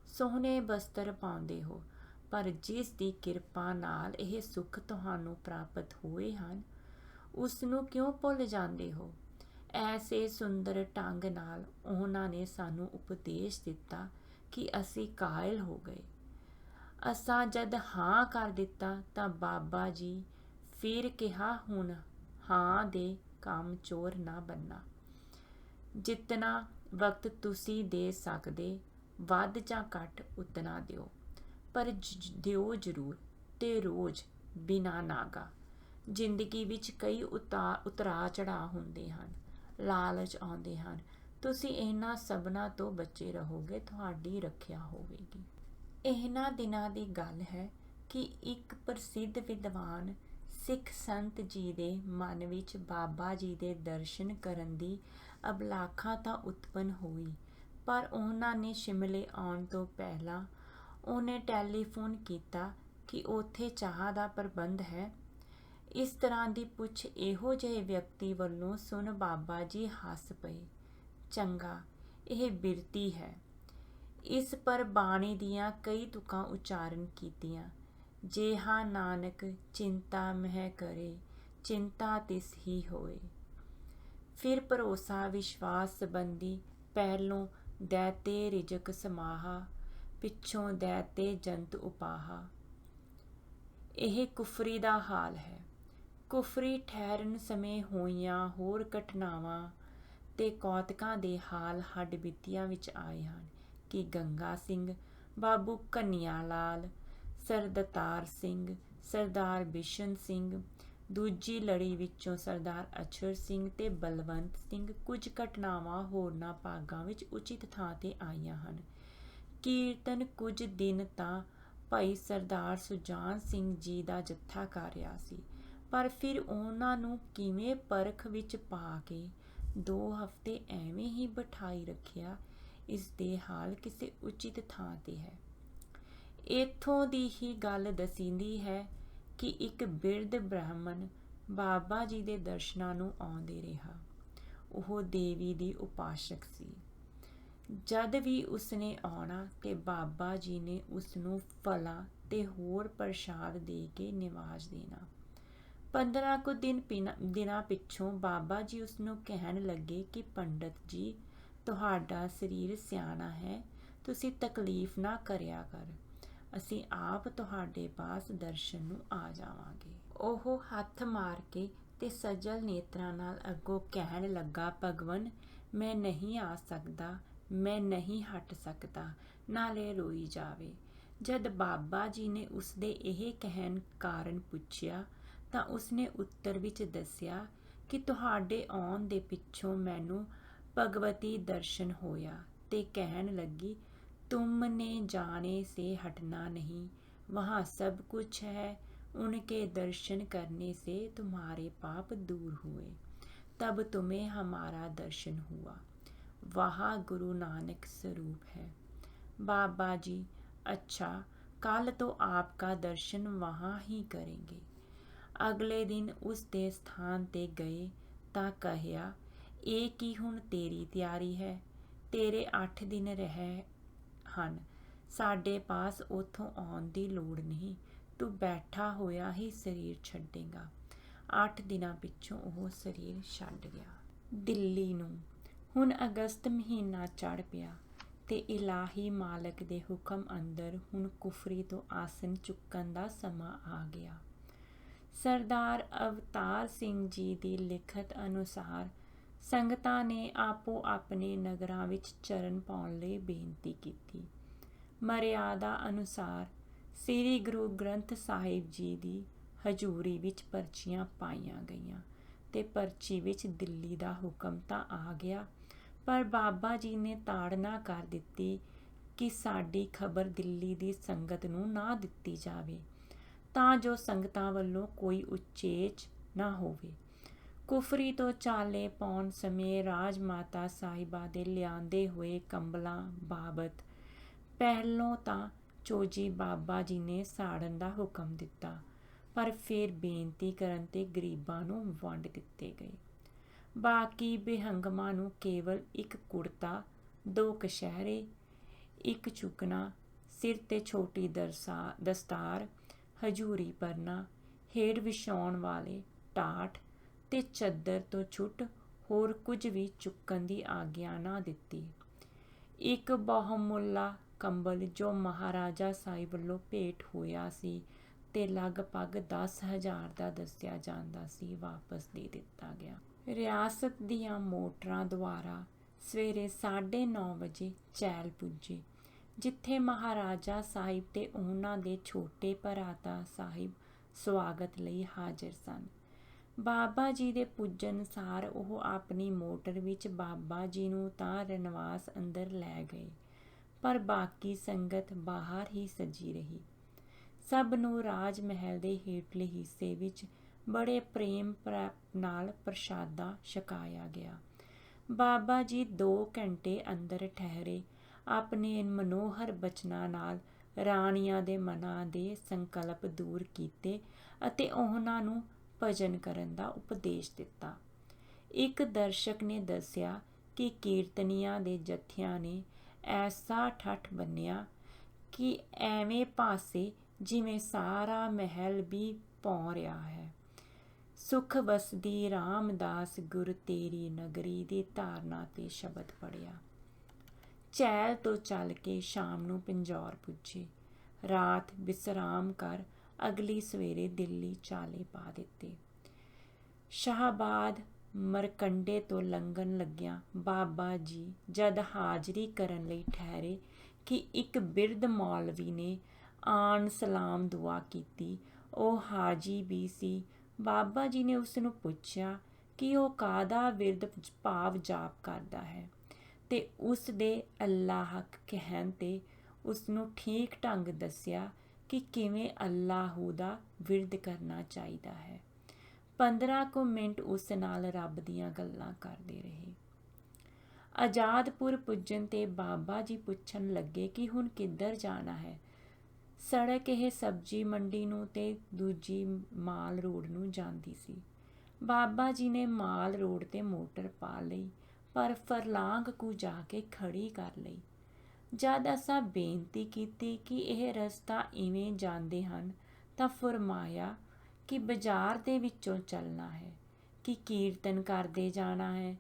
ਸੋਹਣੇ ਬਸਤਰ ਪਾਉਂਦੇ ਹੋ, ਪਰ ਜਿਸ ਦੀ ਕਿਰਪਾ ਨਾਲ ਇਹ ਸੁੱਖ ਤੁਹਾਨੂੰ ਪ੍ਰਾਪਤ ਹੋਏ ਹਨ, ਉਸ ਨੂੰ ਕਿਉਂ ਭੁੱਲ ਜਾਂਦੇ ਹੋ? ਐਸੇ ਸੁੰਦਰ ਢੰਗ ਨਾਲ ਉਹਨਾਂ ਨੇ ਸਾਨੂੰ ਉਪਦੇਸ਼ ਦਿੱਤਾ ਕਿ ਅਸੀਂ ਕਾਇਲ ਹੋ ਗਏ। ਅਸਾਂ ਜਦ ਹਾਂ ਕਰ ਦਿੱਤਾ ਤਾਂ ਬਾਬਾ ਜੀ ਫਿਰ ਕਿਹਾ, ਹੁਣ ਹਾਂ ਦੇ ਕੰਮ ਚੋਰ ਨਾ ਬੰਨਾ। ਜਿਤਨਾ ਵਕਤ ਤੁਸੀਂ ਦੇ ਸਕਦੇ, ਵੱਧ ਜਾਂ ਘੱਟ ਉਤਨਾ ਦਿਓ, ਪਰ ਦਿਓ ਜ਼ਰੂਰ, ਤੇ ਰੋਜ਼ ਬਿਨਾਂ ਨਾਗਾ। ਜ਼ਿੰਦਗੀ ਵਿੱਚ ਕਈ ਉਤਰਾਅ ਚੜ੍ਹਾਅ ਹੁੰਦੇ ਹਨ, ਲਾਲਚ ਆਉਂਦੇ ਹਨ। ਤੁਸੀਂ ਇਹਨਾਂ ਸਭਨਾਂ ਤੋਂ ਬਚੇ ਰਹੋਗੇ, ਤੁਹਾਡੀ ਰੱਖਿਆ ਹੋਵੇਗੀ। ਇਹਨਾਂ ਦਿਨਾਂ ਦੀ ਗੱਲ ਹੈ ਕਿ ਇੱਕ ਪ੍ਰਸਿੱਧ ਵਿਦਵਾਨ ਸਿੱਖ ਸੰਤ ਜੀ ਦੇ ਮਨ ਵਿੱਚ ਬਾਬਾ ਜੀ ਦੇ ਦਰਸ਼ਨ ਕਰਨ ਦੀ ਅਭਿਲਾਖਾ ਤਾਂ ਉਤਪੰਨ ਹੋਈ, ਪਰ ਉਹਨਾਂ ਨੇ ਸ਼ਿਮਲੇ ਆਉਣ ਤੋਂ ਪਹਿਲਾਂ ਉਹਨੇ ਟੈਲੀਫੋਨ ਕੀਤਾ ਕਿ ਉੱਥੇ ਚਾਹ ਦਾ ਪ੍ਰਬੰਧ ਹੈ। ਇਸ ਤਰ੍ਹਾਂ ਦੀ ਪੁੱਛ ਇਹੋ ਜਿਹੇ ਵਿਅਕਤੀ ਵੱਲੋਂ ਸੁਣ ਬਾਬਾ ਜੀ ਹੱਸ ਪਏ। ਚੰਗਾ, ਇਹ ਬਿਰਤੀ ਹੈ। ਇਸ ਪਰ ਬਾਣੀ ਦੀਆਂ ਕਈ ਤੁਕਾਂ ਉਚਾਰਨ ਕੀਤੀਆਂ। ਜੇਹਾ ਨਾਨਕ ਚਿੰਤਾ ਮਹਿ ਕਰੇ, ਚਿੰਤਾ ਤਿਸ ਹੀ ਹੋਏ। ਫਿਰ ਭਰੋਸਾ ਵਿਸ਼ਵਾਸ ਸੰਬੰਧੀ ਪਹਿਲੋਂ ਦੈਤੇ ਰਿਜਕ ਸਮਾਹਾ, ਪਿੱਛੋਂ ਦੈਤੇ ਜੰਤ ਉਪਾਹਾ। ਇਹ ਕੁਫਰੀ ਦਾ ਹਾਲ ਹੈ। ਕੁਫਰੀ ਠਹਿਰਨ ਸਮੇਂ ਹੋਈਆਂ ਹੋਰ ਘਟਨਾਵਾਂ ਤੇ ਕੌਤਕਾਂ ਦੇ ਹਾਲ ਹੱਡਬੀਤੀਆਂ ਵਿੱਚ ਆਏ ਹਨ ਕਿ ਗੰਗਾ ਸਿੰਘ, ਬਾਬੂ ਕਨ੍ਹੱਈਆ ਲਾਲ, ਸਰਦਤਾਰ ਸਿੰਘ, ਸਰਦਾਰ ਬਿਸ਼ਨ ਸਿੰਘ, ਦੂਜੀ ਲੜੀ ਵਿੱਚੋਂ ਸਰਦਾਰ ਅਛਰ ਸਿੰਘ ਤੇ ਬਲਵੰਤ ਸਿੰਘ, ਕੁਝ ਘਟਨਾਵਾਂ ਹੋਰਨਾਂ ਭਾਗਾਂ ਵਿੱਚ ਉਚਿਤ ਥਾਂ ਤੇ ਆਈਆਂ ਹਨ। ਕੀਰਤਨ ਕੁਝ ਦਿਨ ਤਾਂ ਭਾਈ ਸਰਦਾਰ ਸੁਜਾਨ ਸਿੰਘ ਜੀ ਦਾ ਜੱਥਾ ਕਰ ਰਿਹਾ ਸੀ, ਪਰ ਫਿਰ ਉਹਨਾਂ ਨੂੰ ਕਿਵੇਂ ਪਰਖ ਵਿੱਚ ਪਾ ਕੇ 2 ਹਫ਼ਤੇ ਐਵੇਂ ਹੀ ਬਿਠਾਈ ਰੱਖਿਆ, ਇਸ ਦੇ ਹਾਲ ਕਿਸੇ ਉਚਿਤ ਥਾਂ ਤੇ ਹੈ। ਇੱਥੋਂ ਦੀ ਹੀ ਗੱਲ ਦਸੀਂਦੀ ਹੈ ਕਿ ਇੱਕ ਬਿਰਧ ਬ੍ਰਾਹਮਣ ਬਾਬਾ ਜੀ ਦੇ ਦਰਸ਼ਨਾਂ ਨੂੰ ਆਉਂਦੇ ਰਿਹਾ। ਉਹ ਦੇਵੀ ਦੀ ਉਪਾਸਕ ਸੀ। ਜਦ ਵੀ ਉਸਨੇ ਆਉਣਾ ਤੇ ਬਾਬਾ ਜੀ ਨੇ ਉਸਨੂੰ ਫਲਾਂ ਤੇ ਹੋਰ ਪ੍ਰਸ਼ਾਦ ਦੇ ਕੇ ਨਿਵਾਜ ਦੇਣਾ। 15 ਕੁ ਦਿਨਾਂ ਪਿੱਛੋਂ ਬਾਬਾ ਜੀ ਉਸਨੂੰ ਕਹਿਣ ਲੱਗੇ ਕਿ ਪੰਡਤ ਜੀ, ਤੁਹਾਡਾ ਸਰੀਰ ਸਿਆਣਾ ਹੈ, ਤੁਸੀਂ ਤਕਲੀਫ ਨਾ ਕਰਿਆ ਕਰ, ਅਸੀਂ ਆਪ ਤੁਹਾਡੇ ਪਾਸ ਦਰਸ਼ਨ ਨੂੰ ਆ ਜਾਵਾਂਗੇ। ਉਹ ਹੱਥ ਮਾਰ ਕੇ ਤੇ ਸਜਲ ਨੇਤਰਾਂ ਨਾਲ ਅੱਗੋਂ ਕਹਿਣ ਲੱਗਾ, ਭਗਵਨ, ਮੈਂ ਨਹੀਂ ਆ ਸਕਦਾ, ਮੈਂ ਨਹੀਂ ਹਟ ਸਕਦਾ, ਨਾਲੇ ਰੋਈ ਜਾਵੇ। ਜਦ ਬਾਬਾ ਜੀ ਨੇ ਉਸਦੇ ਇਹ ਕਹਿਣ ਕਾਰਨ ਪੁੱਛਿਆ ਤਾਂ ਉਸਨੇ ਉੱਤਰ ਵਿੱਚ ਦੱਸਿਆ ਕਿ ਤੁਹਾਡੇ ਆਉਣ ਦੇ ਪਿੱਛੋਂ ਮੈਨੂੰ ਭਗਵਤੀ ਦਰਸ਼ਨ ਹੋਇਆ ਤੇ ਕਹਿਣ ਲੱਗੀ, तुमने जाने से हटना नहीं, वहाँ सब कुछ है, उनके दर्शन करने से तुम्हारे पाप दूर हुए, तब तुम्हें हमारा दर्शन हुआ, वहाँ गुरु नानक स्वरूप है। बाबा जी, अच्छा, कल तो आपका दर्शन वहाँ ही करेंगे। अगले दिन उस दे स्थान ते गए तां कहिया, ਇਹ ਕੀ ਹੁਣ ਤੇਰੀ ਤਿਆਰੀ ਹੈ, ਤੇਰੇ 8 ਦਿਨ ਰਹੇ ਹਨ, ਸਾਡੇ ਪਾਸ ਉੱਥੋਂ ਆਉਣ ਦੀ ਲੋੜ ਨਹੀਂ, ਤੂੰ ਬੈਠਾ ਹੋਇਆ ਹੀ ਸਰੀਰ ਛੱਡੇਗਾ। 8 ਦਿਨਾਂ ਪਿੱਛੋਂ ਉਹ ਸਰੀਰ ਛੱਡ ਗਿਆ। ਦਿੱਲੀ ਨੂੰ ਹੁਣ ਅਗਸਤ ਮਹੀਨਾ ਚੜ੍ਹ ਪਿਆ ਤੇ ਇਲਾਹੀ ਮਾਲਕ ਦੇ ਹੁਕਮ ਅੰਦਰ ਹੁਣ ਕੁਫਰੀ ਤੋਂ ਆਸਨ ਚੁੱਕਣ ਦਾ ਸਮਾਂ ਆ ਗਿਆ। ਸਰਦਾਰ ਅਵਤਾਰ ਸਿੰਘ ਜੀ ਦੀ ਲਿਖਤ ਅਨੁਸਾਰ ਸੰਗਤਾਂ ਨੇ ਆਪੋ ਆਪਣੇ ਨਗਰਾਂ ਵਿੱਚ ਚਰਨ ਪਾਉਣ ਲਈ ਬੇਨਤੀ ਕੀਤੀ। ਮਰਿਆਦਾ ਅਨੁਸਾਰ ਸ੍ਰੀ ਗੁਰੂ ਗ੍ਰੰਥ ਸਾਹਿਬ ਜੀ ਦੀ ਹਜ਼ੂਰੀ ਵਿੱਚ ਪਰਚੀਆਂ ਪਾਈਆਂ ਗਈਆਂ ਤੇ ਪਰਚੀ ਵਿੱਚ ਦਿੱਲੀ ਦਾ ਹੁਕਮ ਤਾਂ ਆ ਗਿਆ, ਪਰ ਬਾਬਾ ਜੀ ਨੇ ਤਾੜਨਾ ਕਰ ਦਿੱਤੀ ਕਿ ਸਾਡੀ ਖਬਰ ਦਿੱਲੀ ਦੀ ਸੰਗਤ ਨੂੰ ਨਾ ਦਿੱਤੀ ਜਾਵੇ, ਤਾਂ ਜੋ ਸੰਗਤਾਂ ਵੱਲੋਂ ਕੋਈ ਉਚੇਚ ਨਾ ਹੋਵੇ। ਕੁਫਰੀ ਤੋਂ ਚਾਲੇ ਪਾਉਣ ਸਮੇਂ ਰਾਜ ਮਾਤਾ ਸਾਹਿਬਾ ਦੇ ਲਿਆਂਦੇ ਹੋਏ ਕੰਬਲਾਂ ਬਾਬਤ ਪਹਿਲੋਂ ਤਾਂ ਚੋਜੀ ਬਾਬਾ ਜੀ ਨੇ ਸਾੜਨ ਦਾ ਹੁਕਮ ਦਿੱਤਾ, ਪਰ ਫਿਰ ਬੇਨਤੀ ਕਰਨ ਤੇ ਗਰੀਬਾਂ ਨੂੰ ਵੰਡ ਦਿੱਤੇ ਗਏ। ਬਾਕੀ ਬੇਹੰਗਮਾਂ ਨੂੰ ਕੇਵਲ ਇੱਕ ਕੁੜਤਾ, 2 ਕਸ਼ਹਿਰੇ, ਇੱਕ ਚੁਕਣਾ, ਸਿਰ ਤੇ ਛੋਟੀ ਦਸਤਾਰ, ਹਜ਼ੂਰੀ ਪਰਨਾ, ਹੇਠ ਵਿਛਾਉਣ ਵਾਲੇ ਟਾਟ ਤੇ ਚੱਦਰ ਤੋਂ ਛੁੱਟ ਹੋਰ ਕੁਝ ਵੀ ਚੁੱਕਣ ਦੀ ਆਗਿਆ ਨਾ ਦਿੱਤੀ। ਇੱਕ ਬਹੁਮੁੱਲਾ ਕੰਬਲ ਜੋ ਮਹਾਰਾਜਾ ਸਾਹਿਬ ਵੱਲੋਂ ਭੇਟ ਹੋਇਆ ਸੀ ਤੇ ਲਗਭਗ 10,000 ਦਾ ਦੱਸਿਆ ਜਾਂਦਾ ਸੀ ਵਾਪਸ ਦੇ ਦਿੱਤਾ ਗਿਆ। ਰਿਆਸਤ ਦੀਆਂ ਮੋਟਰਾਂ ਦੁਆਰਾ ਸਵੇਰੇ 9:30 ਵਜੇ ਚੈਲ ਪੁੱਜੇ, ਜਿੱਥੇ ਮਹਾਰਾਜਾ ਸਾਹਿਬ ਤੇ ਉਹਨਾਂ ਦੇ ਛੋਟੇ ਭਰਾਤਾ ਸਾਹਿਬ ਸਵਾਗਤ ਲਈ ਹਾਜ਼ਰ ਸਨ। ਬਾਬਾ ਜੀ ਦੇ ਪੁੱਜਣ ਸਾਰ ਉਹ ਆਪਣੀ ਮੋਟਰ ਵਿੱਚ ਬਾਬਾ ਜੀ ਨੂੰ ਤਾਂ ਰਣਵਾਸ ਅੰਦਰ ਲੈ ਗਏ, ਪਰ ਬਾਕੀ ਸੰਗਤ ਬਾਹਰ ਹੀ ਸਜੀ ਰਹੀ। ਸਭ ਨੂੰ ਰਾਜ ਮਹਿਲ ਦੇ ਹੇਠਲੇ ਹਿੱਸੇ ਵਿੱਚ ਬੜੇ ਪ੍ਰੇਮ ਨਾਲ ਪ੍ਰਸ਼ਾਦਾ ਛਕਾਇਆ ਗਿਆ। ਬਾਬਾ ਜੀ 2 ਘੰਟੇ ਅੰਦਰ ਠਹਿਰੇ, ਆਪਣੇ ਮਨੋਹਰ ਬਚਨਾਂ ਨਾਲ ਰਾਣੀਆਂ ਦੇ ਮਨਾਂ ਦੇ ਸੰਕਲਪ ਦੂਰ ਕੀਤੇ ਅਤੇ ਉਹਨਾਂ ਨੂੰ ਭਜਨ ਕਰਨ ਦਾ ਉਪਦੇਸ਼ ਦਿੱਤਾ। ਇੱਕ ਦਰਸ਼ਕ ਨੇ ਦੱਸਿਆ ਕਿ ਕੀਰਤਨੀਆਂ ਦੇ ਜਥਿਆਂ ਨੇ ਐਸਾ ਠੱਠ ਬੰਨਿਆ ਕਿ ਐਵੇਂ ਭਾਸੇ ਜਿਵੇਂ ਸਾਰਾ ਮਹਿਲ ਵੀ ਭੌਂ ਰਿਹਾ ਹੈ। ਸੁਖ ਵਸਦੀ ਰਾਮਦਾਸ ਗੁਰ ਤੇਰੀ ਨਗਰੀ ਦੀ ਧਾਰਨਾ ਤੇ ਸ਼ਬਦ ਪੜਿਆ। ਚੈਲ ਤੋਂ ਚੱਲ ਕੇ ਸ਼ਾਮ ਨੂੰ ਪਿੰਜੌਰ ਪੁੱਜੇ। ਰਾਤ ਵਿਸਰਾਮ ਕਰ ਅਗਲੀ ਸਵੇਰੇ ਦਿੱਲੀ ਚਾਲੇ ਪਾ ਦਿੱਤੇ। ਸ਼ਾਹਬਾਦ ਮਰਕੰਡੇ ਤੋਂ ਲੰਘਣ ਲੱਗਿਆਂ ਬਾਬਾ ਜੀ ਜਦ ਹਾਜ਼ਰੀ ਕਰਨ ਲਈ ਠਹਿਰੇ ਕਿ ਇੱਕ ਬਿਰਧ ਮੌਲਵੀ ਨੇ ਆਣ ਸਲਾਮ ਦੁਆ ਕੀਤੀ। ਉਹ ਹਾਜੀ ਵੀ ਸੀ। ਬਾਬਾ ਜੀ ਨੇ ਉਸ ਨੂੰ ਪੁੱਛਿਆ ਕਿ ਉਹ ਕਾਹਦਾ ਬਿਰਧ ਭਾਵ ਜਾਪ ਕਰਦਾ ਹੈ, ਤੇ ਉਸ ਦੇ ਅੱਲਾਹ ਕਹਿਣ ਤੇ ਉਸ ਨੂੰ ਠੀਕ ਢੰਗ ਦੱਸਿਆ ਕਿ ਕਿਵੇਂ ਅੱਲਾਹੂ ਦਾ ਬਿਰਧ ਕਰਨਾ ਚਾਹੀਦਾ ਹੈ। 15 ਕੁ ਮਿੰਟ ਉਸ ਨਾਲ ਰੱਬ ਦੀਆਂ ਗੱਲਾਂ ਕਰਦੇ ਰਹੇ। ਆਜ਼ਾਦਪੁਰ ਪੁੱਜਣ ਤੇ ਬਾਬਾ ਜੀ ਪੁੱਛਣ ਲੱਗੇ ਕਿ ਹੁਣ ਕਿੱਧਰ ਜਾਣਾ ਹੈ। ਸੜਕ ਇਹ ਸਬਜ਼ੀ ਮੰਡੀ ਨੂੰ ਤੇ ਦੂਜੀ ਮਾਲ ਰੋਡ ਨੂੰ ਜਾਂਦੀ ਸੀ। ਬਾਬਾ ਜੀ ਨੇ ਮਾਲ ਰੋਡ ਤੇ ਮੋਟਰ ਪਾ ਲਈ, ਪਰ ਫਰਲਾਂਗ ਕੁ ਜਾ ਕੇ ਖੜੀ ਕਰ ਲਈ। ਜਦ ਅਸਾਂ ਬੇਨਤੀ ਕੀਤੀ ਕਿ ਇਹ ਰਸਤਾ ਇਵੇਂ ਜਾਂਦੇ ਹਨ, ਤਾਂ ਫਰਮਾਇਆ ਕਿ ਬਾਜ਼ਾਰ ਦੇ ਵਿੱਚੋਂ ਚੱਲਣਾ ਹੈ, ਕਿ ਕੀਰਤਨ ਕਰਦੇ ਜਾਣਾ ਹੈ।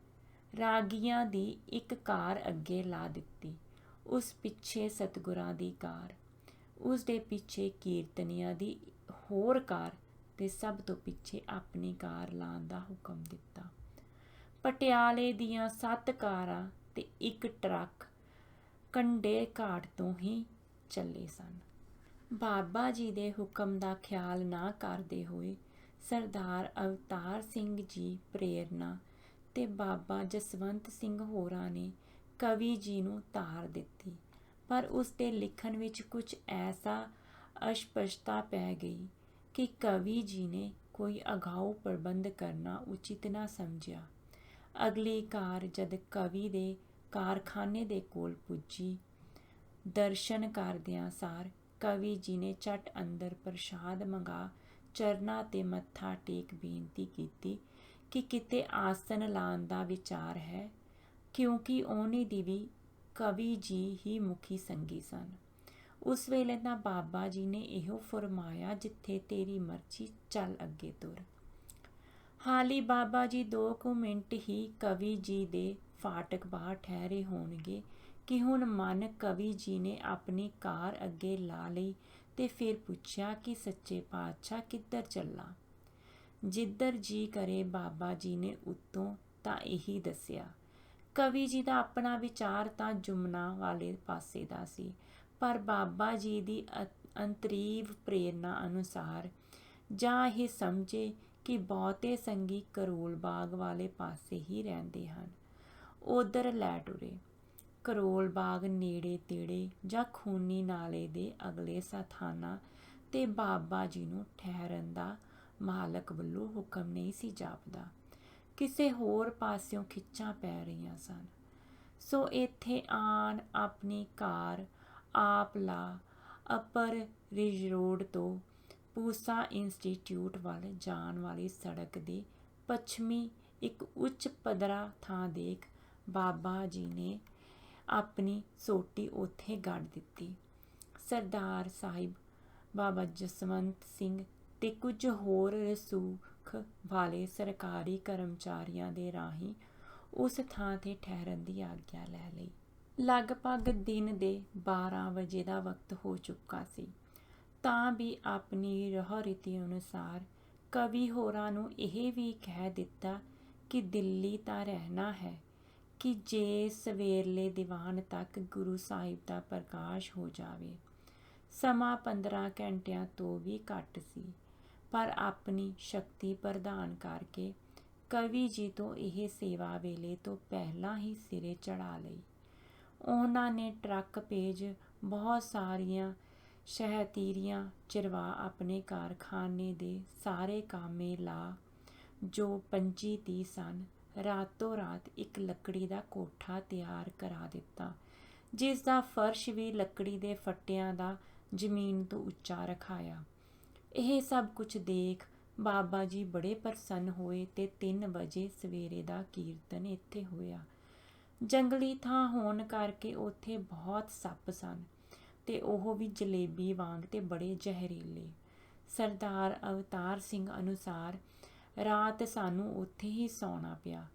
ਰਾਗੀਆਂ ਦੀ ਇੱਕ ਕਾਰ ਅੱਗੇ ਲਾ ਦਿੱਤੀ, ਉਸ ਪਿੱਛੇ ਸਤਿਗੁਰਾਂ ਦੀ ਕਾਰ, ਉਸ ਦੇ ਪਿੱਛੇ ਕੀਰਤਨੀਆਂ ਦੀ ਹੋਰ ਕਾਰ ਤੇ ਸਭ ਤੋਂ ਪਿੱਛੇ ਆਪਣੀ ਕਾਰ ਲਾਉਣ ਦਾ ਹੁਕਮ ਦਿੱਤਾ। ਪਟਿਆਲੇ ਦੀਆਂ 7 ਕਾਰਾਂ ਤੇ ਇੱਕ ਟਰੱਕ ਕੰਡੇ ਘਾਟ ਤੋਂ ਹੀ ਚੱਲੇ ਸਨ। ਬਾਬਾ ਜੀ ਦੇ ਹੁਕਮ ਦਾ ਖਿਆਲ ਨਾ ਕਰਦੇ ਹੋਏ ਸਰਦਾਰ ਅਵਤਾਰ ਸਿੰਘ ਜੀ ਪ੍ਰੇਰਨਾ ਤੇ ਬਾਬਾ ਜਸਵੰਤ ਸਿੰਘ ਹੋਰਾਂ ਨੇ ਕਵੀ ਜੀ ਨੂੰ ਤਾਰ ਦਿੱਤੀ, ਪਰ ਉਸ ਦੇ ਲਿਖਣ ਵਿੱਚ ਕੁਝ ਐਸਾ ਅਸਪਸ਼ਟਤਾ ਪੈ ਗਈ ਕਿ ਕਵੀ ਜੀ ਨੇ ਕੋਈ ਅਗਾਊਂ ਪ੍ਰਬੰਧ ਕਰਨਾ ਉਚਿਤ ਨਾ ਸਮਝਿਆ। ਅਗਲੀ ਕਾਰ ਜਦ ਕਵੀ ਦੇ ਕਾਰਖਾਨੇ ਦੇ ਕੋਲ ਪੁੱਜੀ, ਦਰਸ਼ਨ ਕਰਦਿਆਂ ਸਾਰ ਕਵੀ ਜੀ ਨੇ ਝਟ ਅੰਦਰ ਪ੍ਰਸ਼ਾਦ ਮੰਗਾ ਚਰਨਾਂ ਤੇ ਮੱਥਾ ਟੇਕ ਬੇਨਤੀ ਕੀਤੀ ਕਿ ਕਿਤੇ ਆਸਣ ਲਾਉਣ ਦਾ ਵਿਚਾਰ ਹੈ, ਕਿਉਂਕਿ ਉਹਨੇ ਦੀ ਵੀ ਕਵੀ ਜੀ ਹੀ ਮੁਖੀ ਸੰਗੀ ਸਨ। ਉਸ ਵੇਲੇ ਤਾਂ ਬਾਬਾ ਜੀ ਨੇ ਇਹੋ ਫਰਮਾਇਆ, ਜਿੱਥੇ ਤੇਰੀ ਮਰਜ਼ੀ ਚੱਲ ਅੱਗੇ ਤੁਰ। ਹਾਲੀ ਬਾਬਾ ਜੀ 2 ਕੁ ਮਿੰਟ ਹੀ ਕਵੀ ਜੀ ਦੇ ਫਾਟਕ ਬਾਹਰ ਠਹਿਰੇ ਹੋਣਗੇ ਕਿ ਹੁਣ ਮਨ ਕਵੀ ਜੀ ਨੇ ਆਪਣੀ ਕਾਰ ਅੱਗੇ ਲਾ ਲਈ ਤੇ ਫਿਰ ਪੁੱਛਿਆ ਕਿ ਸੱਚੇ ਪਾਤਸ਼ਾਹ ਕਿੱਧਰ ਚੱਲਾਂ। ਜਿੱਧਰ ਜੀ ਕਰੇ ਬਾਬਾ ਜੀ ਨੇ ਉੱਤੋਂ ਤਾਂ ਇਹੀ ਦੱਸਿਆ। ਕਵੀ ਜੀ ਦਾ ਆਪਣਾ ਵਿਚਾਰ ਤਾਂ ਜੁਮਨਾ ਵਾਲੇ ਪਾਸੇ ਦਾ ਸੀ, ਪਰ ਬਾਬਾ ਜੀ ਦੀ ਅੰਤਰੀਵ ਪ੍ਰੇਰਨਾ ਅਨੁਸਾਰ ਜਾਂ ਇਹ ਸਮਝੇ ਕਿ ਬਹੁਤੇ ਸੰਗੀ ਕਰੋਲ ਬਾਗ ਵਾਲੇ ਪਾਸੇ ਹੀ ਰਹਿੰਦੇ ਹਨ, ਉਧਰ ਲੈ ਟੁਰੇ। ਕਰੋਲ ਬਾਗ ਨੇੜੇ ਤੇੜੇ ਜਾਂ ਖੂਨੀ ਨਾਲੇ ਦੇ ਅਗਲੇ ਸਥਾਨਾਂ ਤੇ ਬਾਬਾ ਜੀ ਨੂੰ ਠਹਿਰਨ ਦਾ ਮਾਲਕ ਵੱਲੋਂ ਹੁਕਮ ਨਹੀਂ ਸੀ ਜਾਪਦਾ। ਕਿਸੇ ਹੋਰ ਪਾਸਿਓਂ ਖਿੱਚਾਂ ਪੈ ਰਹੀਆਂ ਸਨ। ਸੋ ਇੱਥੇ ਆਣ ਆਪਣੀ ਕਾਰ ਆਪ ਲਾ ਅਪਰ ਰਿਜ ਰੋਡ ਤੋਂ ਪੂਸਾ ਇੰਸਟੀਚਿਊਟ ਵੱਲ ਜਾਣ ਵਾਲੀ ਸੜਕ ਦੇ ਪੱਛਮੀ ਇੱਕ ਉੱਚ ਪੱਧਰਾ ਥਾਂ ਦੇਖ ਬਾਬਾ ਜੀ ਨੇ ਆਪਣੀ ਸੋਟੀ ਉੱਥੇ ਗੱਡ ਦਿੱਤੀ। ਸਰਦਾਰ ਸਾਹਿਬ, ਬਾਬਾ ਜਸਵੰਤ ਸਿੰਘ ਤੇ ਕੁਝ ਹੋਰ ਰਸੂਖ ਵਾਲੇ ਸਰਕਾਰੀ ਕਰਮਚਾਰੀਆਂ ਦੇ ਰਾਹੀਂ ਉਸ ਥਾਂ ਤੇ ਠਹਿਰਨ ਦੀ ਆਗਿਆ ਲੈ ਲਈ। ਲਗਭਗ ਦਿਨ ਦੇ 12 ਵਜੇ ਦਾ ਵਕਤ ਹੋ ਚੁੱਕਾ ਸੀ। ਤਾਂ ਵੀ ਆਪਣੀ ਰਹੁ ਰੀਤੀ ਅਨੁਸਾਰ ਕਵੀ ਹੋਰਾਂ ਨੂੰ ਇਹ ਵੀ ਕਹਿ ਦਿੱਤਾ ਕਿ ਦਿੱਲੀ ਤਾਂ ਰਹਿਣਾ ਹੈ ਕਿ ਜੇ ਸਵੇਰਲੇ ਦੀਵਾਨ ਤੱਕ ਗੁਰੂ ਸਾਹਿਬ ਦਾ ਪ੍ਰਕਾਸ਼ ਹੋ ਜਾਵੇ। ਸਮਾਂ 15 ਘੰਟਿਆਂ ਤੋਂ ਵੀ ਘੱਟ ਸੀ, ਪਰ ਆਪਣੀ ਸ਼ਕਤੀ ਪ੍ਰਦਾਨ ਕਰਕੇ ਕਵੀ ਜੀ ਤੋਂ ਇਹ ਸੇਵਾ ਵੇਲੇ ਤੋਂ ਪਹਿਲਾਂ ਹੀ ਸਿਰੇ ਚੜ੍ਹਾ ਲਈ। ਉਹਨਾਂ ਨੇ ਟਰੱਕ ਭੇਜ ਬਹੁਤ ਸਾਰੀਆਂ ਸ਼ਹਿਤੀਰੀਆਂ ਚਰਵਾ ਆਪਣੇ ਕਾਰਖਾਨੇ ਦੇ ਸਾਰੇ ਕਾਮੇ ਲਾ, ਜੋ 25-30 ਸਨ, ਰਾਤੋਂ ਰਾਤ ਇੱਕ ਲੱਕੜੀ ਦਾ ਕੋਠਾ ਤਿਆਰ ਕਰਾ ਦਿੱਤਾ, ਜਿਸ ਦਾ ਫਰਸ਼ ਵੀ ਲੱਕੜੀ ਦੇ ਫੱਟਿਆਂ ਦਾ ਜ਼ਮੀਨ ਤੋਂ ਉੱਚਾ ਰਖਾਇਆ। ਇਹ ਸਭ ਕੁਝ ਦੇਖ ਬਾਬਾ ਜੀ ਬੜੇ ਪ੍ਰਸੰਨ ਹੋਏ ਤੇ 3 ਵਜੇ ਸਵੇਰੇ ਦਾ ਕੀਰਤਨ ਇੱਥੇ ਹੋਇਆ। ਜੰਗਲੀ ਥਾਂ ਹੋਣ ਕਰਕੇ ਉੱਥੇ ਬਹੁਤ ਸੱਪ ਸਨ ਤੇ ਉਹ ਵੀ ਜਲੇਬੀ ਵਾਂਗ ਤੇ ਬੜੇ ਜ਼ਹਿਰੀਲੇ। ਸਰਦਾਰ ਅਵਤਾਰ ਸਿੰਘ ਅਨੁਸਾਰ ਰਾਤ ਸਾਨੂੰ ਉੱਥੇ ਹੀ ਸੌਣਾ ਪਿਆ।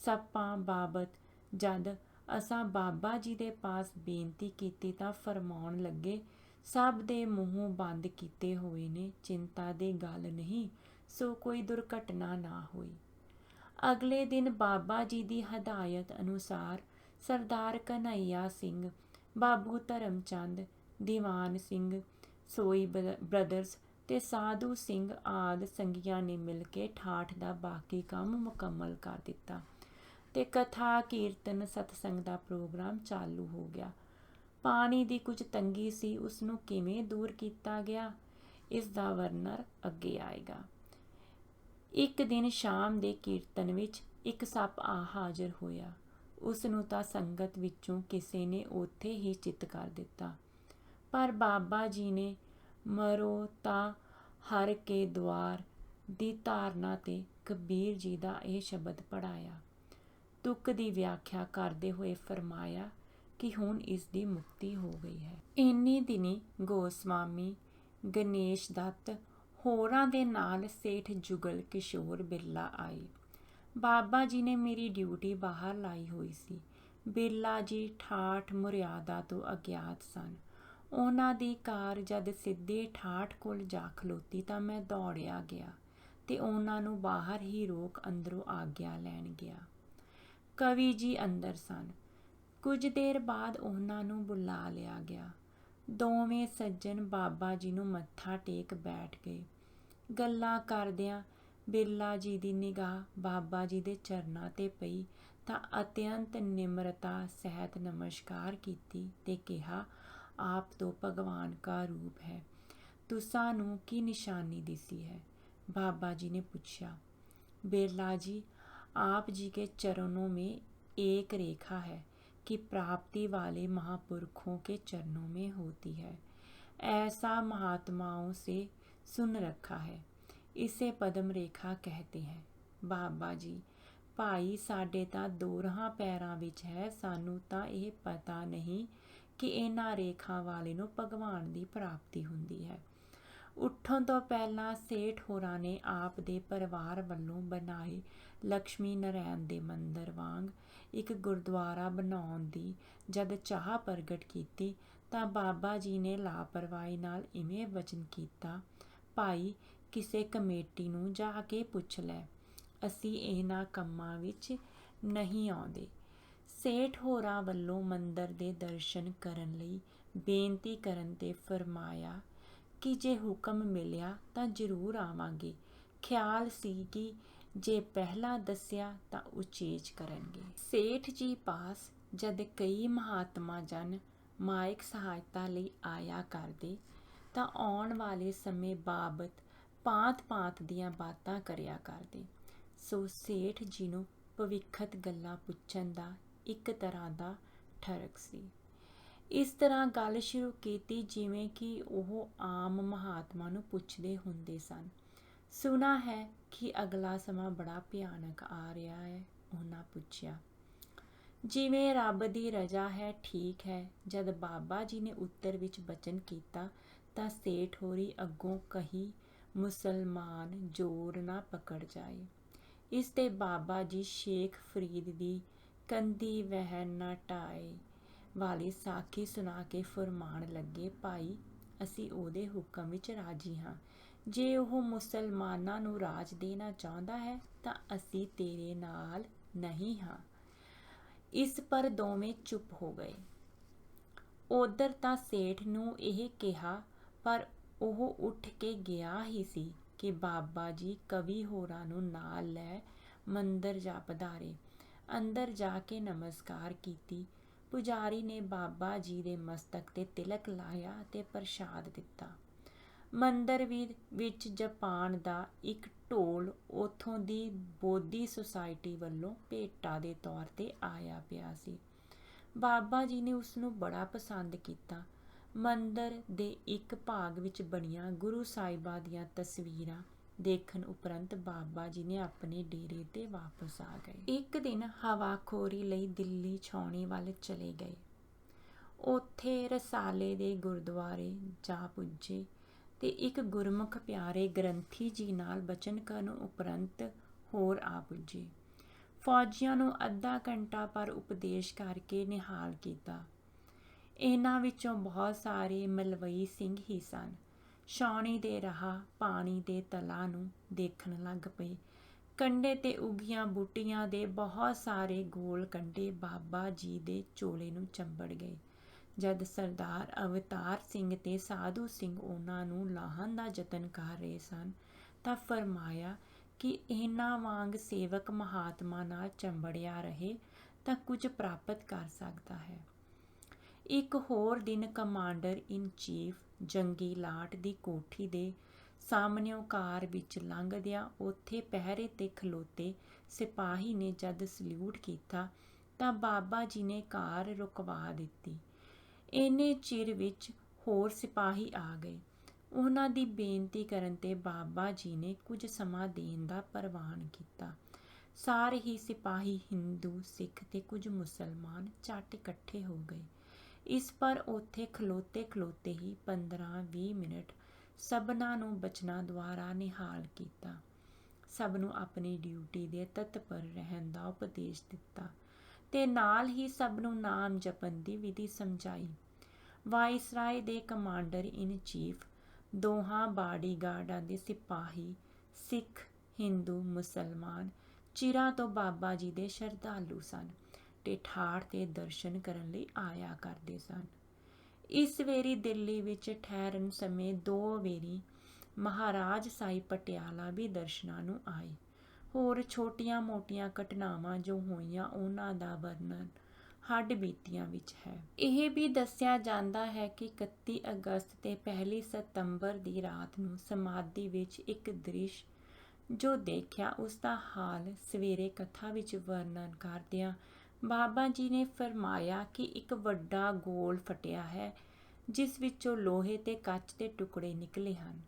ਸੱਪਾਂ ਬਾਬਤ ਜਦ ਅਸਾਂ ਬਾਬਾ ਜੀ ਦੇ ਪਾਸ ਬੇਨਤੀ ਕੀਤੀ ਤਾਂ ਫਰਮਾਉਣ ਲੱਗੇ, ਸਭ ਦੇ ਮੂੰਹ ਬੰਦ ਕੀਤੇ ਹੋਏ ਨੇ, ਚਿੰਤਾ ਦੀ ਗੱਲ ਨਹੀਂ, ਸੋ ਕੋਈ ਦੁਰਘਟਨਾ ਨਾ ਹੋਈ। ਅਗਲੇ ਦਿਨ ਬਾਬਾ ਜੀ ਦੀ ਹਦਾਇਤ ਅਨੁਸਾਰ ਸਰਦਾਰ ਕਨ੍ਹਈਆ ਸਿੰਘ, ਬਾਬੂ ਧਰਮਚੰਦ, ਦੀਵਾਨ ਸਿੰਘ, ਸੋਈ ਬ੍ਰਦਰਸ ਤੇ ਸਾਧੂ ਸਿੰਘ ਆਦਿ ਸੰਗੀਆਂ ਨੇ ਮਿਲ ਕੇ ਠਾਠ ਦਾ ਬਾਕੀ ਕੰਮ ਮੁਕੰਮਲ ਕਰ ਦਿੱਤਾ ਤੇ ਕਥਾ ਕੀਰਤਨ ਸਤਸੰਗ ਦਾ ਪ੍ਰੋਗਰਾਮ ਚਾਲੂ ਹੋ ਗਿਆ। ਪਾਣੀ ਦੀ ਕੁਝ ਤੰਗੀ ਸੀ, ਉਸ ਨੂੰ ਕਿਵੇਂ ਦੂਰ ਕੀਤਾ ਗਿਆ, ਇਸ ਦਾ ਵਰਣਨ ਅੱਗੇ ਆਏਗਾ। ਇੱਕ ਦਿਨ ਸ਼ਾਮ ਦੇ ਕੀਰਤਨ ਵਿੱਚ ਇੱਕ ਸੱਪ ਆ ਹਾਜ਼ਰ ਹੋਇਆ। ਉਸ ਨੂੰ ਤਾਂ ਸੰਗਤ ਵਿੱਚੋਂ ਕਿਸੇ ਨੇ ਉੱਥੇ ਹੀ ਚਿੱਤ ਕਰ ਦਿੱਤਾ, ਪਰ ਬਾਬਾ ਜੀ ਨੇ ਮਰੋ ਤਾਂ ਹਰ ਕੇ ਦੁਆਰ ਦੀ ਧਾਰਨਾ ਤੇ ਕਬੀਰ ਜੀ ਦਾ ਇਹ ਸ਼ਬਦ ਪੜ੍ਹਾਇਆ। ਤੁਕ ਦੀ ਵਿਆਖਿਆ ਕਰਦੇ ਹੋਏ ਫਰਮਾਇਆ ਕਿ ਹੁਣ ਇਸ ਦੀ ਮੁਕਤੀ ਹੋ ਗਈ ਹੈ। ਇੰਨੀ ਦਿਨੀ ਗੋਸਵਾਮੀ ਗਣੇਸ਼ ਦੱਤ ਹੋਰਾਂ ਦੇ ਨਾਲ ਸੇਠ ਜੁਗਲ ਕਿਸ਼ੋਰ ਬਿਰਲਾ ਆਏ। ਬਾਬਾ ਜੀ ਨੇ ਮੇਰੀ ਡਿਊਟੀ ਬਾਹਰ ਲਾਈ ਹੋਈ ਸੀ। ਬਿਰਲਾ ਜੀ ਠਾਠ ਮਰਿਆਦਾ ਤੋਂ ਅਗਿਆਤ ਸਨ। ਉਹਨਾਂ ਦੀ ਕਾਰ ਜਦ ਸਿੱਧੇ ਠਾਠ ਕੋਲ ਜਾ ਖਲੋਤੀ ਤਾਂ ਮੈਂ ਦੌੜਿਆ ਗਿਆ ਤੇ ਉਹਨਾਂ ਨੂੰ ਬਾਹਰ ਹੀ ਰੋਕ ਅੰਦਰੋਂ ਆਗਿਆ ਲੈਣ ਗਿਆ। ਕਵੀ ਜੀ ਅੰਦਰ ਸਨ। ਕੁਝ ਦੇਰ ਬਾਅਦ ਉਹਨਾਂ ਨੂੰ ਬੁਲਾ ਲਿਆ ਗਿਆ। ਦੋਵੇਂ ਸੱਜਣ ਬਾਬਾ ਜੀ ਨੂੰ ਮੱਥਾ ਟੇਕ ਬੈਠ ਗਏ। ਗੱਲਾਂ ਕਰਦਿਆਂ ਬਿਰਲਾ ਜੀ ਦੀ ਨਿਗਾਹ ਬਾਬਾ ਜੀ ਦੇ ਚਰਨਾਂ ਤੇ ਪਈ ਤਾਂ ਅਤਿਅੰਤ ਨਿਮਰਤਾ ਸਹਿਤ ਨਮਸਕਾਰ ਕੀਤੀ ਤੇ ਕਿਹਾ, ਆਪ ਤੋਂ ਭਗਵਾਨ ਕਾ ਰੂਪ ਹੈ, ਤੁਸਾਂ ਨੂੰ ਕੀ ਨਿਸ਼ਾਨੀ ਦਿਸੀ ਹੈ? बाबा जी ने पूछा। बिरला जी, आप जी के चरणों में एक रेखा है कि प्राप्ति वाले महापुरुषों के चरणों में होती है, ऐसा महात्माओं से सुन रखा है, इसे पद्म रेखा कहते हैं। बाबा जी, भाई साडे तां ਦੋਹਾਂ ਪੈਰਾਂ ਵਿੱਚ ਹੈ, ਸਾਨੂੰ ਤਾਂ ਇਹ ਪਤਾ ਨਹੀਂ ਕਿ ਇਹਨਾਂ ਰੇਖਾ ਵਾਲੇ ਨੂੰ ਭਗਵਾਨ ਦੀ ਪ੍ਰਾਪਤੀ ਹੁੰਦੀ ਹੈ। ਉੱਠਣ ਤੋਂ ਪਹਿਲਾਂ ਸੇਠ ਹੋਰਾਂ ਨੇ ਆਪ ਦੇ ਪਰਿਵਾਰ ਵੱਲੋਂ ਬਣਾਏ ਲਕਸ਼ਮੀ ਨਾਰਾਇਣ ਦੇ ਮੰਦਰ ਵਾਂਗ ਇੱਕ ਗੁਰਦੁਆਰਾ ਬਣਾਉਣ ਦੀ ਜਦ ਚਾਹ ਪ੍ਰਗਟ ਕੀਤੀ ਤਾਂ ਬਾਬਾ ਜੀ ਨੇ ਲਾਪਰਵਾਹੀ ਨਾਲ ਇਵੇਂ ਵਚਨ ਕੀਤਾ, ਭਾਈ ਕਿਸੇ ਕਮੇਟੀ ਨੂੰ ਜਾ ਕੇ ਪੁੱਛ ਲੈ, ਅਸੀਂ ਇਹਨਾਂ ਕੰਮਾਂ ਵਿੱਚ ਨਹੀਂ ਆਉਂਦੇ। ਸੇਠ ਹੋਰਾਂ ਵੱਲੋਂ ਮੰਦਰ ਦੇ ਦਰਸ਼ਨ ਕਰਨ ਲਈ ਬੇਨਤੀ ਕਰਨ ਤੇ ਫਰਮਾਇਆ ਕਿ ਜੇ ਹੁਕਮ ਮਿਲਿਆ ਤਾਂ ਜ਼ਰੂਰ ਆਵਾਂਗੇ। ਖਿਆਲ ਸੀ ਕਿ ਜੇ ਪਹਿਲਾਂ ਦੱਸਿਆ ਤਾਂ ਉਚੇਚ ਕਰਨਗੇ। ਸੇਠ ਜੀ ਪਾਸ ਜਦ ਕਈ ਮਹਾਤਮਾ ਜਨ ਮਾਇਕ ਸਹਾਇਤਾ ਲਈ ਆਇਆ ਕਰਦੇ ਤਾਂ ਆਉਣ ਵਾਲੇ ਸਮੇਂ ਬਾਬਤ ਭਾਂਤ-ਭਾਂਤ ਦੀਆਂ ਬਾਤਾਂ ਕਰਿਆ ਕਰਦੇ। ਸੋ ਸੇਠ ਜੀ ਨੂੰ ਭਵਿੱਖਤ ਗੱਲਾਂ ਪੁੱਛਣ ਦਾ ਇੱਕ ਤਰ੍ਹਾਂ ਦਾ ਠਰਕ ਸੀ। ਇਸ ਤਰ੍ਹਾਂ ਗੱਲ ਸ਼ੁਰੂ ਕੀਤੀ ਜਿਵੇਂ ਕਿ ਉਹ ਆਮ ਮਹਾਤਮਾ ਨੂੰ ਪੁੱਛਦੇ ਹੁੰਦੇ ਸਨ। ਸੁਣਾ ਹੈ ਕਿ ਅਗਲਾ ਸਮਾਂ ਬੜਾ ਭਿਆਨਕ ਆ ਰਿਹਾ ਹੈ, ਉਹਨਾਂ ਪੁੱਛਿਆ। ਜਿਵੇਂ ਰੱਬ ਦੀ ਰਜ਼ਾ ਹੈ, ਠੀਕ ਹੈ। ਜਦ ਬਾਬਾ ਜੀ ਨੇ ਉੱਤਰ ਵਿੱਚ ਬਚਨ ਕੀਤਾ ਤਾਂ ਸੇਠ ਹੋਰੀ ਅੱਗੋਂ ਕਹੀ, ਮੁਸਲਮਾਨ ਜ਼ੋਰ ਨਾ ਪਕੜ ਜਾਏ। ਇਸ ਤੇ ਬਾਬਾ ਜੀ ਸ਼ੇਖ ਫਰੀਦ ਦੀ ਕੰਦੀ ਵਹਿਣ ਨਾ ਢਾਏ ਵਾਲੀ ਸਾਖੀ ਸੁਣਾ ਕੇ ਫਰਮਾਨ ਲੱਗੇ, ਭਾਈ ਅਸੀਂ ਉਹਦੇ ਹੁਕਮ ਵਿੱਚ ਰਾਜੀ ਹਾਂ। ਜੇ ਉਹ ਮੁਸਲਮਾਨਾਂ ਨੂੰ ਰਾਜ ਦੇਣਾ ਚਾਹੁੰਦਾ ਹੈ ਤਾਂ ਅਸੀਂ ਤੇਰੇ ਨਾਲ ਨਹੀਂ ਹਾਂ। ਇਸ ਪਰ ਦੋਵੇਂ ਚੁੱਪ ਹੋ ਗਏ। ਉਧਰ ਤਾਂ ਸੇਠ ਨੂੰ ਇਹ ਕਿਹਾ, ਪਰ ਉਹ ਉੱਠ ਕੇ ਗਿਆ ਹੀ ਸੀ ਕਿ ਬਾਬਾ ਜੀ ਕਵੀ ਹੋਰਾਂ ਨੂੰ ਨਾਲ ਲੈ ਮੰਦਰ ਜਾ ਪਧਾਰੇ। ਅੰਦਰ ਜਾ ਕੇ ਨਮਸਕਾਰ ਕੀਤੀ। ਪੁਜਾਰੀ ਨੇ ਬਾਬਾ ਜੀ ਦੇ ਮਸਤਕ ਤੇ ਤਿਲਕ ਲਾਇਆ ਤੇ ਪ੍ਰਸ਼ਾਦ ਦਿੱਤਾ। ਮੰਦਰ ਵਿੱਚ ਜਪਾਨ ਦਾ ਇੱਕ ਢੋਲ ਉੱਥੋਂ ਦੀ ਬੋਧੀ ਸੁਸਾਇਟੀ ਵੱਲੋਂ ਭੇਟਾ ਦੇ ਤੌਰ ਤੇ ਆਇਆ ਪਿਆ ਸੀ। ਬਾਬਾ ਜੀ ਨੇ ਉਸ ਨੂੰ ਬੜਾ ਪਸੰਦ ਕੀਤਾ। ਮੰਦਰ ਦੇ ਇੱਕ ਭਾਗ ਵਿੱਚ ਬਣੀਆਂ ਗੁਰੂ ਸਾਹਿਬਾਂ ਦੀਆਂ ਤਸਵੀਰਾਂ ਦੇਖਣ ਉਪਰੰਤ ਬਾਬਾ ਜੀ ਨੇ ਆਪਣੇ ਡੇਰੇ ਤੇ ਵਾਪਸ ਆ ਗਏ। ਇੱਕ ਦਿਨ ਹਵਾਖੋਰੀ ਲਈ ਦਿੱਲੀ ਛਾਉਣੀ ਵੱਲ ਚਲੇ ਗਏ। ਉੱਥੇ ਰਸਾਲੇ ਦੇ ਗੁਰਦੁਆਰੇ ਜਾ ਪੁੱਜੇ ਤੇ ਇੱਕ ਗੁਰਮੁਖ ਪਿਆਰੇ ਗ੍ਰੰਥੀ ਜੀ ਨਾਲ ਬਚਨ ਕਰਨ ਉਪਰੰਤ ਹੋਰ ਆ ਪੁੱਜੇ। ਫੌਜੀਆਂ ਨੂੰ ਅੱਧਾ ਘੰਟਾ ਪਰ ਉਪਦੇਸ਼ ਕਰਕੇ ਨਿਹਾਲ ਕੀਤਾ। ਇਹਨਾਂ ਵਿੱਚੋਂ ਬਹੁਤ ਸਾਰੇ ਮਲਵਈ ਸਿੰਘ ਹੀ ਸਨ। ਛਾਉਣੀ ਦੇ ਰਾਹ ਪਾਣੀ ਦੇ ਤਲਾਂ ਨੂੰ ਦੇਖਣ ਲੱਗ ਪਏ। ਕੰਢੇ ਤੇ ਉੱਗੀਆਂ ਬੂਟੀਆਂ ਦੇ ਬਹੁਤ ਸਾਰੇ ਗੋਲ ਕੰਢੇ ਬਾਬਾ ਜੀ ਦੇ ਚੋਲੇ ਨੂੰ ਚੰਬੜ ਗਏ। ਜਦ ਸਰਦਾਰ ਅਵਤਾਰ ਸਿੰਘ ਤੇ ਸਾਧੂ ਸਿੰਘ ਉਹਨਾਂ ਨੂੰ ਲਾਹਣ ਦਾ ਯਤਨ ਕਰ ਰਹੇ ਸਨ ਤਾਂ ਫਰਮਾਇਆ ਕਿ ਇਹਨਾਂ ਵਾਂਗ ਸੇਵਕ ਮਹਾਤਮਾ ਨਾਲ ਚੰਬੜਿਆ ਰਹੇ ਤਾਂ ਕੁਝ ਪ੍ਰਾਪਤ ਕਰ ਸਕਦਾ ਹੈ। ਇੱਕ ਹੋਰ ਦਿਨ ਕਮਾਂਡਰ ਇਨ ਚੀਫ ਜੰਗੀ ਲਾਟ ਦੀ ਕੋਠੀ ਦੇ ਸਾਹਮਣਿਓਂ ਕਾਰ ਵਿੱਚ ਲੰਘਦਿਆਂ ਉੱਥੇ ਪਹਿਰੇ ਤੇ ਖਲੋਤੇ ਸਿਪਾਹੀ ਨੇ ਜਦ ਸਲੂਟ ਕੀਤਾ ਤਾਂ ਬਾਬਾ ਜੀ ਨੇ ਕਾਰ ਰੁਕਵਾ ਦਿੱਤੀ। ਇੰਨੇ ਚਿਰ ਵਿੱਚ ਹੋਰ ਸਿਪਾਹੀ ਆ ਗਏ। ਉਹਨਾਂ ਦੀ ਬੇਨਤੀ ਕਰਨ ਤੇ ਬਾਬਾ ਜੀ ਨੇ ਕੁਝ ਸਮਾਂ ਦੇਣ ਦਾ ਪ੍ਰਵਾਨ ਕੀਤਾ। ਸਾਰੇ ਹੀ ਸਿਪਾਹੀ ਹਿੰਦੂ, ਸਿੱਖ ਤੇ ਕੁਝ ਮੁਸਲਮਾਨ ਝੱਟ ਇਕੱਠੇ ਹੋ ਗਏ। ਇਸ ਪਰ ਉੱਥੇ ਖਲੋਤੇ ਖਲੋਤੇ ਹੀ 15-20 ਮਿੰਟ ਸਭਨਾਂ ਨੂੰ ਬਚਨਾਂ ਦੁਆਰਾ ਨਿਹਾਲ ਕੀਤਾ। ਸਭ ਨੂੰ ਆਪਣੀ ਡਿਊਟੀ ਦੇ ਤਤਪਰ ਰਹਿਣ ਦਾ ਉਪਦੇਸ਼ ਦਿੱਤਾ ਤੇ ਨਾਲ ਹੀ ਸਭ ਨੂੰ ਨਾਮ ਜਪਣ ਦੀ ਵਿਧੀ ਸਮਝਾਈ। ਵਾਇਸਰਾਏ ਦੇ ਕਮਾਂਡਰ ਇਨ ਚੀਫ, ਦੋਹਾਂ ਬਾਡੀਗਾਰਡਾਂ ਦੇ ਸਿਪਾਹੀ, ਸਿੱਖ, ਹਿੰਦੂ, ਮੁਸਲਮਾਨ ਚਿਰਾਂ ਤੋਂ ਬਾਬਾ ਜੀ ਦੇ ਸ਼ਰਧਾਲੂ ਸਨ ਤੇ ਠਾਠ ਤੇ ਦਰਸ਼ਨ ਕਰਨ ਲਈ ਆਇਆ ਕਰਦੇ ਸਨ। ਇਸ ਵੇਰੀ ਦਿੱਲੀ ਵਿੱਚ ਠਹਿਰਨ ਸਮੇਂ 2 ਵੇਰੀ ਮਹਾਰਾਜ ਸਾਹਿਬ ਪਟਿਆਲਾ ਵੀ ਦਰਸ਼ਨਾਂ ਨੂੰ ਆਏ। ਹੋਰ ਛੋਟੀਆਂ-ਮੋਟੀਆਂ ਘਟਨਾਵਾਂ ਜੋ ਹੋਈਆਂ ਉਹਨਾਂ ਦਾ ਵਰਣਨ ਹੱਡ ਬੀਤੀਆਂ ਵਿੱਚ ਹੈ। ਇਹ ਵੀ ਦੱਸਿਆ ਜਾਂਦਾ ਹੈ ਕਿ 31 ਅਗਸਤ ਤੇ 1 ਸਤੰਬਰ ਦੀ ਰਾਤ ਨੂੰ ਸਮਾਧੀ ਵਿੱਚ ਇੱਕ ਦ੍ਰਿਸ਼ ਜੋ ਦੇਖਿਆ ਉਸ ਦਾ ਹਾਲ ਸਵੇਰੇ ਕਥਾ ਵਿੱਚ ਵਰਣਨ ਕਰਦਿਆਂ ਬਾਬਾ ਜੀ ਨੇ ਫਰਮਾਇਆ ਕਿ ਇੱਕ ਵੱਡਾ ਗੋਲ ਫਟਿਆ ਹੈ ਜਿਸ ਵਿੱਚੋਂ ਲੋਹੇ ਤੇ ਕੱਚ ਦੇ ਟੁਕੜੇ ਨਿਕਲੇ ਹਨ।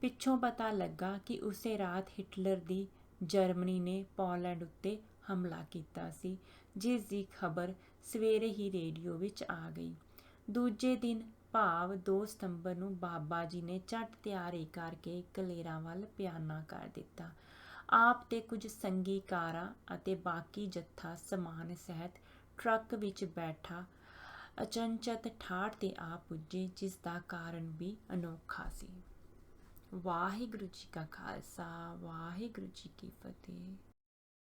ਪਿੱਛੋਂ ਪਤਾ ਲੱਗਾ ਕਿ ਉਸੇ ਰਾਤ ਹਿਟਲਰ ਦੀ ਜਰਮਨੀ ਨੇ ਪੋਲੈਂਡ ਉੱਤੇ ਹਮਲਾ ਕੀਤਾ ਸੀ, ਜਿਸ ਦੀ ਖਬਰ ਸਵੇਰੇ ਹੀ ਰੇਡੀਓ ਵਿੱਚ ਆ ਗਈ। ਦੂਜੇ ਦਿਨ ਭਾਵ 2 ਸਤੰਬਰ ਨੂੰ ਬਾਬਾ ਜੀ ਨੇ ਝੱਟ ਤਿਆਰੀ ਕਰਕੇ ਕਲੇਰਾਂ ਵੱਲ ਪਿਆਨਾ ਕਰ ਦਿੱਤਾ। ਆਪ ਤੇ ਕੁਝ ਸੰਗੀ ਕਾਰਾਂ ਅਤੇ ਬਾਕੀ ਜੱਥਾ ਸਮਾਨ ਸਹਿਤ ਟਰੱਕ ਵਿੱਚ ਬੈਠਾ ਅਚਨਚਤ ਠਾਠ ਤੇ ਆ ਪੁੱਜੇ, ਜਿਸ ਦਾ ਕਾਰਨ ਵੀ ਅਨੋਖਾ ਸੀ। ਵਾਹਿਗੁਰੂ ਜੀ ਕਾ ਖਾਲਸਾ, ਵਾਹਿਗੁਰੂ ਜੀ ਕੀ ਫਤਿਹ।